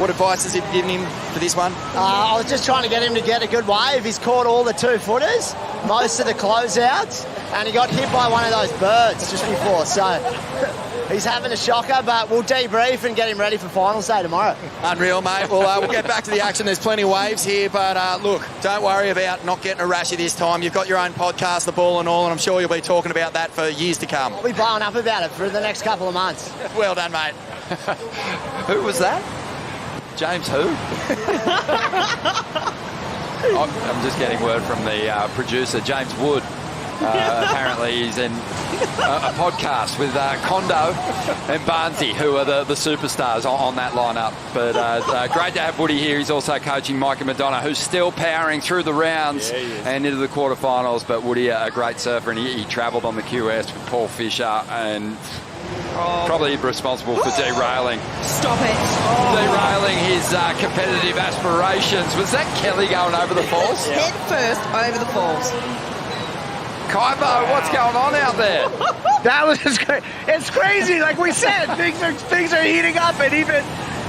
advice has he given him for this one? I was just trying to get him to get a good wave. He's caught all the 2-footers, most of the closeouts, and he got hit by one of those birds just before. So he's having a shocker, but we'll debrief and get him ready for finals day tomorrow. Unreal, mate. Well, we'll get back to the action. There's plenty of waves here, but look, don't worry about not getting a rashy this time. You've got your own podcast, The Ball and All, and I'm sure you'll be talking about that for years to come. I'll be blowing up about it for the next couple of months. Well done, mate. Who was that? James who? I'm just getting word from the producer, James Wood. Apparently he's in a podcast with Kondo and Barnsey, who are the superstars on that lineup. But great to have Woody here. He's also coaching Micah Madonna, who's still powering through the rounds and into the quarterfinals. But Woody, a great surfer, and he travelled on the QS with Paul Fisher and probably responsible for derailing. Stop it. Derailing his competitive aspirations. Was that Kelly going over the falls? Head first over the falls. Kaibo, what's going on out there? That was great. It's crazy, like we said. Things are heating up, and even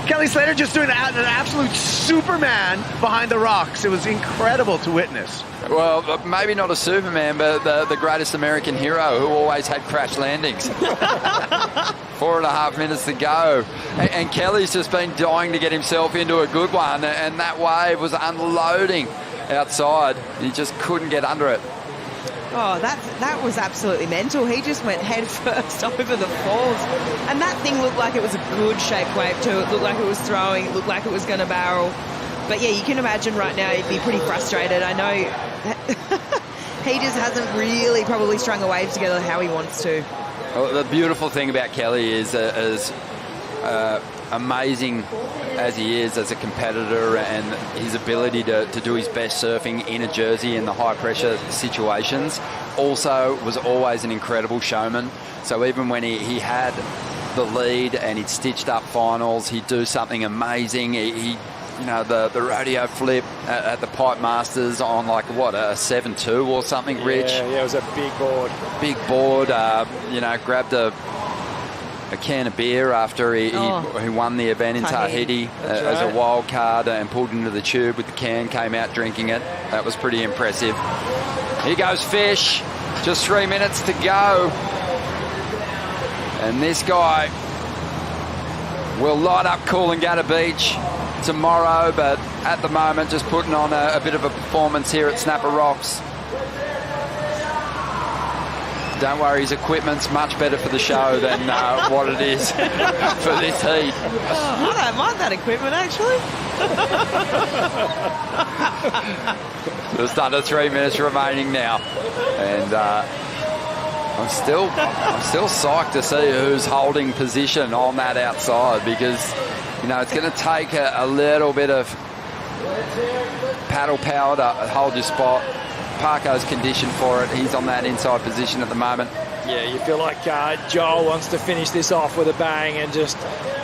Kelly Slater just doing an absolute Superman behind the rocks. It was incredible to witness. Well, maybe not a Superman, but the greatest American hero who always had crash landings. 4.5 minutes to go. And Kelly's just been dying to get himself into a good one, and that wave was unloading outside. He just couldn't get under it. Oh, that was absolutely mental. He just went head first over the falls. And that thing looked like it was a good shaped wave too. It looked like it was throwing. It looked like it was going to barrel. But yeah, you can imagine right now he'd be pretty frustrated. I know he just hasn't really probably strung a wave together how he wants to. Well, the beautiful thing about Kelly is as amazing as he is as a competitor, and his ability to do his best surfing in a jersey in the high pressure situations, also was always an incredible showman. So even when he had the lead and he'd stitched up finals, he'd do something amazing. He you know, the rodeo flip at the Pipe Masters on like a 7.2 or something, Rich? Yeah, it was a big board. Big board, you know, grabbed a can of beer after he won the event in Tahiti as a wild card and pulled into the tube with the can, came out drinking it. That was pretty impressive. Here goes Fish. Just 3 minutes to go. And this guy will light up Coolangatta Beach tomorrow, but at the moment just putting on a bit of a performance here at Snapper Rocks. don't worry, his equipment's much better for the show than what it is for this heat. I don't mind that equipment, actually. Just under 3 minutes remaining now, and I'm still psyched to see who's holding position on that outside, because it's going to take a little bit of paddle power to hold your spot. Parko's conditioned for it. He's on that inside position at the moment. Yeah, you feel like Joel wants to finish this off with a bang and just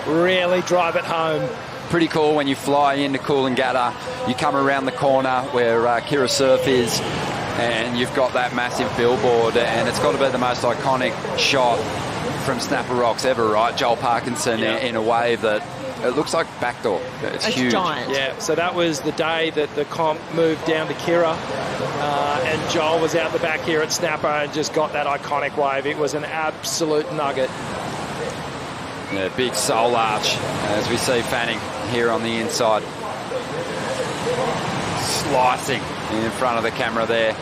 really drive it home. Pretty cool when you fly into Coolangatta, you come around the corner where Freesurf is, and you've got that massive billboard, and it's got to be the most iconic shot from Snapper Rocks ever, right? Joel Parkinson in a wave that it looks like backdoor. It's huge. Giant. Yeah, so that was the day that the comp moved down to Kira, and Joel was out the back here at Snapper and just got that iconic wave. It was an absolute nugget. Yeah, big soul arch, as we see Fanning here on the inside. Slicing in front of the camera there.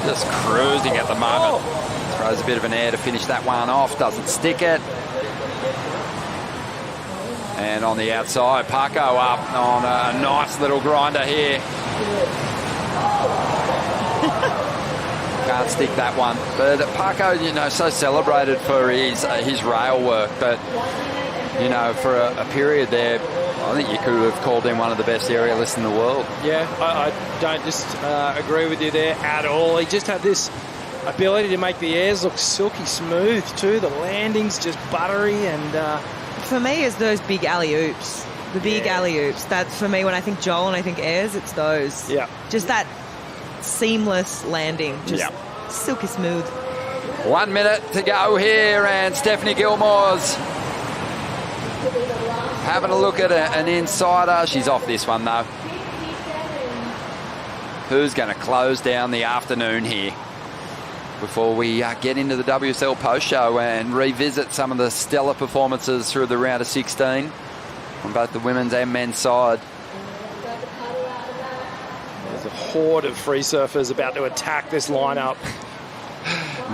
Just cruising at the moment. Throws a bit of an air to finish that one off. Doesn't stick it. And on the outside, Parko up on a nice little grinder here. Can't stick that one. But Parko, so celebrated for his rail work. But, for a period there, I think you could have called him one of the best aerialists in the world. Yeah, I don't just agree with you there at all. He just had this ability to make the airs look silky smooth too. The landings just buttery, and for me, it's those big alley-oops. The big alley-oops. That's for me, when I think Joel and I think airs, it's those. Yeah. Just that seamless landing. Just silky smooth. 1 minute to go here, and Stephanie Gilmore's having a look at an insider. She's off this one, though. Who's going to close down the afternoon here before we get into the WSL post-show and revisit some of the stellar performances through the round of 16 on both the women's and men's side? There's a horde of free surfers about to attack this lineup.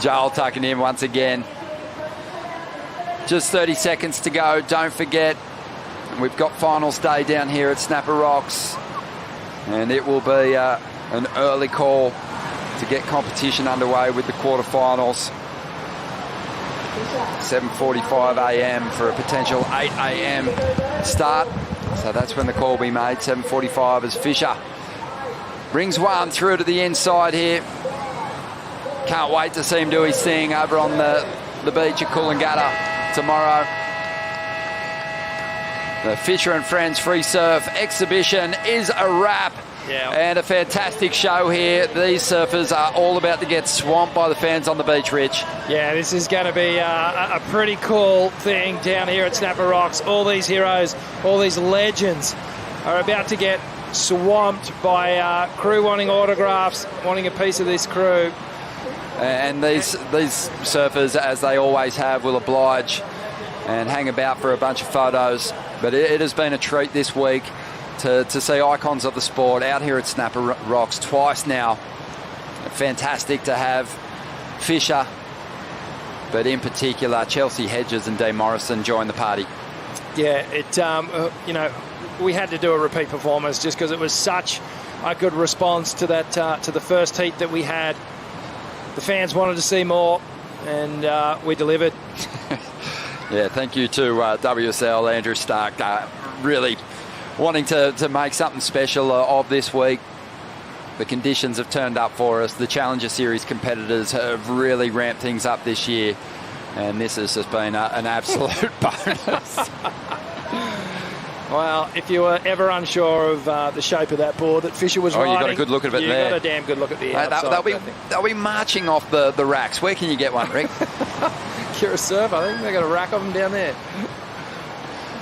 Joel tucking in once again. Just 30 seconds to go. Don't forget, we've got finals day down here at Snapper Rocks, and it will be an early call to get competition underway with the quarterfinals. 7:45 a.m. for a potential 8 a.m. start. So that's when the call will be made. 7:45 as Fisher brings one through to the inside here. Can't wait to see him do his thing over on the beach at Coolangatta tomorrow. The Fisher and Friends Freesurf exhibition is a wrap. Yeah. And a fantastic show here. These surfers are all about to get swamped by the fans on the beach, Rich. Yeah, this is going to be a pretty cool thing down here at Snapper Rocks. All these heroes, all these legends are about to get swamped by crew wanting autographs, wanting a piece of this crew. And these surfers, as they always have, will oblige and hang about for a bunch of photos. But it has been a treat this week to see icons of the sport out here at Snapper Rocks twice now. Fantastic to have Fisher, but in particular Chelsea Hedges and Morrison join the party. Yeah, we had to do a repeat performance just because it was such a good response to that to the first heat that we had. The fans wanted to see more, and we delivered. Yeah, thank you to WSL, Andrew Stark, really wanting to make something special of this week. The conditions have turned up for us. The Challenger Series competitors have really ramped things up this year, and this has just been an absolute bonus. Well, if you were ever unsure of the shape of that board that Fisher was riding, you got a good look at it there. You got a damn good look at the outside. They'll be marching off the racks. Where can you get one, Rick? Freesurf, I think they've got a rack of them down there.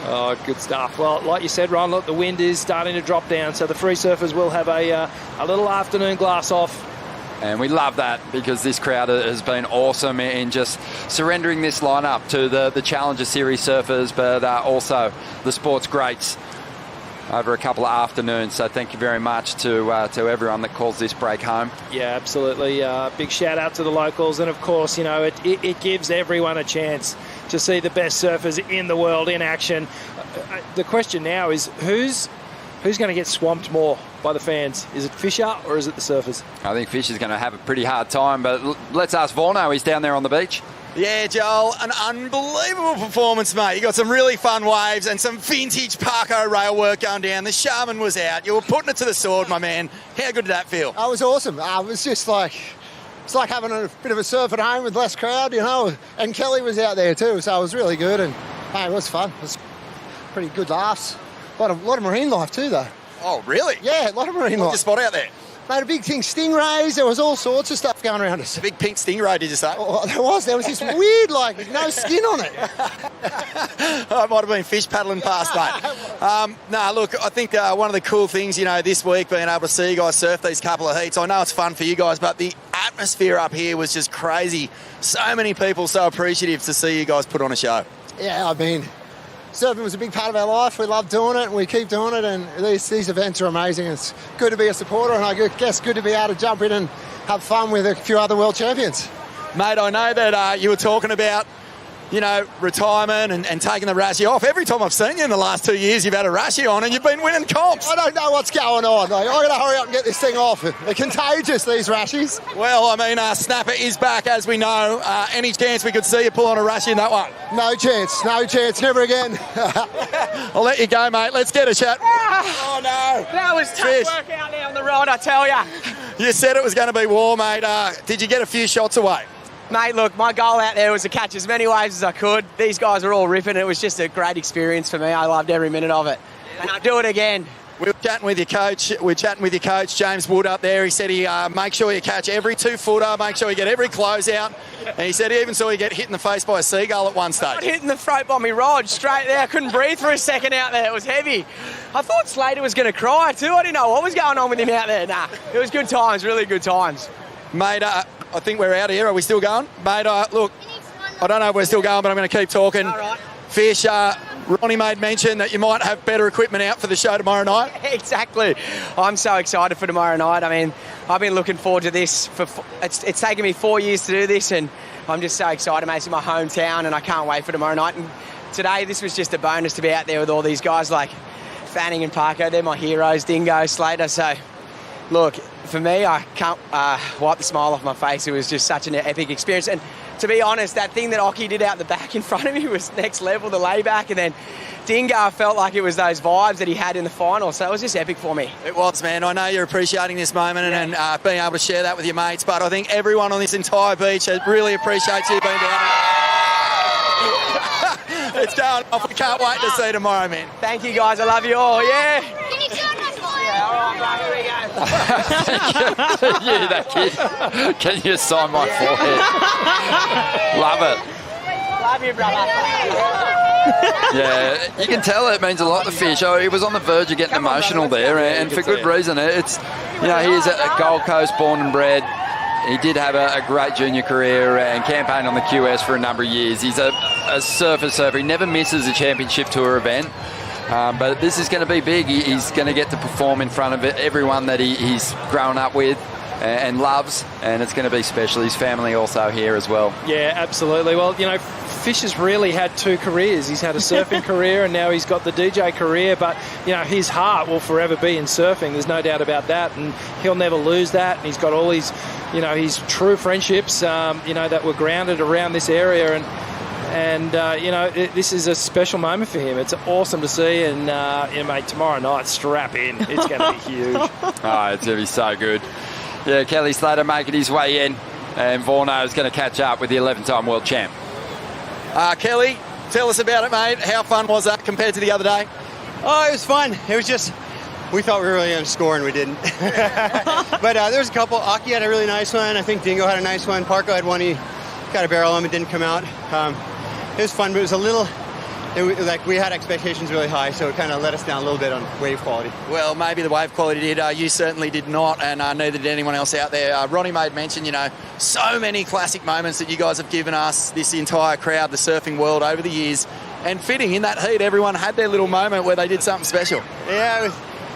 Oh, good stuff. Well, like you said, Ron, look, the wind is starting to drop down, so the free surfers will have a little afternoon glass off. And we love that because this crowd has been awesome in just surrendering this lineup to the Challenger Series surfers, but also the sports greats over a couple of afternoons. So thank you very much to everyone that calls this break home. Yeah, absolutely. Big shout out to the locals. And, of course, you know, it gives everyone a chance to see the best surfers in the world in action. The question now is who's going to get swamped more by the fans? Is it Fisher or is it the surfers? I think Fisher's going to have a pretty hard time, but let's ask Vorno. He's down there on the beach. Yeah, Joel, an unbelievable performance, mate. You got some really fun waves and some vintage Parko rail work going down. The Shaman was out. You were putting it to the sword, my man. How good did that feel? It was awesome. It was just like, it's like having a bit of a surf at home with less crowd, you know. And Kelly was out there too, so it was really good. And hey, it was fun. It was pretty good laughs. A lot of marine life too, though. Oh, really? Yeah, a lot of marine life. What's the spot out there? Made a big thing, stingrays. There was all sorts of stuff going around us. A big pink stingray, did you say? Oh, there was this weird, like, no skin on it. I might have been fish paddling past, mate. Look, I think one of the cool things, you know, this week, being able to see you guys surf these couple of heats, I know it's fun for you guys, but the atmosphere up here was just crazy. So many people so appreciative to see you guys put on a show. Yeah, I mean, surfing was a big part of our life. We love doing it and we keep doing it, and these events are amazing. It's good to be a supporter, and I guess good to be able to jump in and have fun with a few other world champions. Mate, I know that you were talking about, you know, retirement and taking the rashy off. Every time I've seen you in the last 2 years, you've had a rashy on and you've been winning comps. I don't know what's going on. Like, I've got to hurry up and get this thing off. They're contagious, these rashies. Well, I mean, Snapper is back, as we know. Any chance we could see you pull on a rashy in that one? No chance, never again. I'll let you go, mate. Let's get a chat. Oh, no. That was tough work out there on the rod, I tell ya. You said it was going to be war, mate. Did you get a few shots away? Mate, look, my goal out there was to catch as many waves as I could. These guys are all ripping. It was just a great experience for me. I loved every minute of it. And I'll do it again. We were chatting with your coach. James Wood up there. He said he make sure you catch every 2-footer, make sure you get every close out. And he said he even saw you get hit in the face by a seagull at one stage. I got hit in the throat by my rod straight there. I couldn't breathe for a second out there. It was heavy. I thought Slater was going to cry too. I didn't know what was going on with him out there. Nah, it was good times, really good times. Mate, I think we're out of here. Are we still going? Mate, look, I don't know if we're still going, but I'm going to keep talking. All right. Fish, Ronnie made mention that you might have better equipment out for the show tomorrow night. Exactly. I'm so excited for tomorrow night. I mean, I've been looking forward to this. It's taken me 4 years to do this, and I'm just so excited, mate. It's in my hometown, and I can't wait for tomorrow night. And today, this was just a bonus to be out there with all these guys like Fanning and Parko. They're my heroes, Dingo, Slater. So, look, for me, I can't wipe the smile off my face. It was just such an epic experience. And to be honest, that thing that Occy did out the back in front of me was next level, the layback. And then Dingo felt like it was those vibes that he had in the final. So it was just epic for me. It was, man. I know you're appreciating this moment and being able to share that with your mates. But I think everyone on this entire beach really appreciates you being down there. It's going off. We can't wait to see you tomorrow, man. Thank you, guys. I love you all. Yeah. Can you do it, my boy? Yeah, all right, here we go. Yeah, that kid. Can you sign my forehead? Love it. Love you, brother. Yeah, you can tell it means a lot to Fish. Oh, he was on the verge of getting emotional there, and for good reason. It's, you know, he is a Gold Coast born and bred. He did have a great junior career and campaigned on the QS for a number of years. He's a surfer. He never misses a championship tour event. But this is going to be big. He's going to get to perform in front of everyone that he's grown up with and loves, and it's going to be special. His family also here as well. Yeah, absolutely. Well, you know, Fish has really had two careers. He's had a surfing career and now he's got the DJ career, but, you know, his heart will forever be in surfing. There's no doubt about that, and he'll never lose that. And he's got all his, you know, his true friendships, you know, that were grounded around this area, and you know, this is a special moment for him. It's awesome to see, and you know, mate, tomorrow night, strap in. It's going to be huge. Oh, it's going to be so good. Yeah, Kelly Slater making his way in, and Vorno is going to catch up with the 11-time world champ. Kelly, tell us about it, mate. How fun was that compared to the other day? Oh, it was fun. It was just, we thought we were really going to score and we didn't. But there was a couple. Occy had a really nice one. I think Dingo had a nice one. Parko had one. He got a barrel on him. It didn't come out. It was fun, but it was a little, like we had expectations really high, so it kind of let us down a little bit on wave quality. Well, maybe the wave quality did. You certainly did not, and neither did anyone else out there. Ronnie made mention, you know, so many classic moments that you guys have given us, this entire crowd, the surfing world over the years. and fitting in that heat, everyone had their little moment where they did something special. Yeah,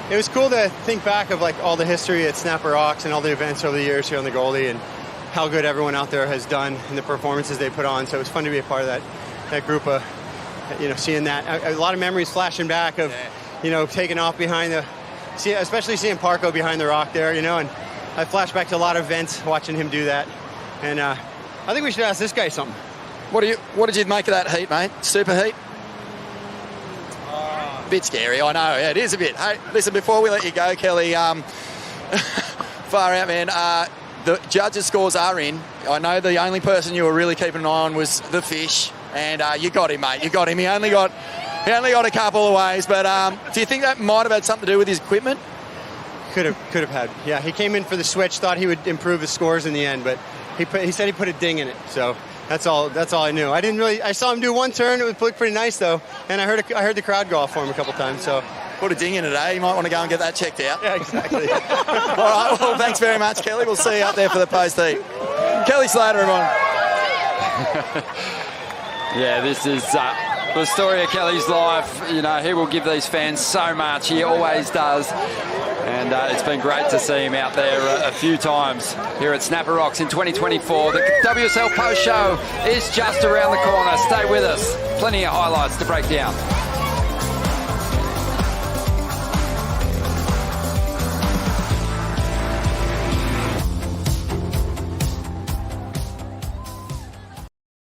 it was cool to think back of like all the history at Snapper Rocks and all the events over the years here on the Goldie and how good everyone out there has done and the performances they put on. So it was fun to be a part of that group of, seeing that. A lot of memories flashing back of, taking off behind especially seeing Parko behind the rock there, and I flashed back to a lot of events watching him do that. And I think we should ask this guy something. What did you make of that heat, mate? Super heat? A bit scary, I know. Yeah, it is a bit. Hey, listen, before we let you go, Kelly, far out, man. The judges' scores are in. I know the only person you were really keeping an eye on was the fish, and you got him, mate. You got him. He only got a couple of ways, but do you think that might have had something to do with his equipment? Could have had. Yeah, he came in for the switch, thought he would improve his scores in the end, but he said he put a ding in it. So that's all I knew. I saw him do one turn. It looked pretty nice though, and I heard the crowd go off for him a couple times. So put a ding in it, eh? You might want to go and get that checked out. Yeah, exactly. All right. Well, thanks very much, Kelly. We'll see you up there for the post heat. Kelly Slater, everyone. Yeah, this is the story of Kelly's life. He will give these fans so much. He always does. And it's been great to see him out there a few times here at Snapper Rocks in 2024. The WSL Post Show is just around the corner. Stay with us. Plenty of highlights to break down.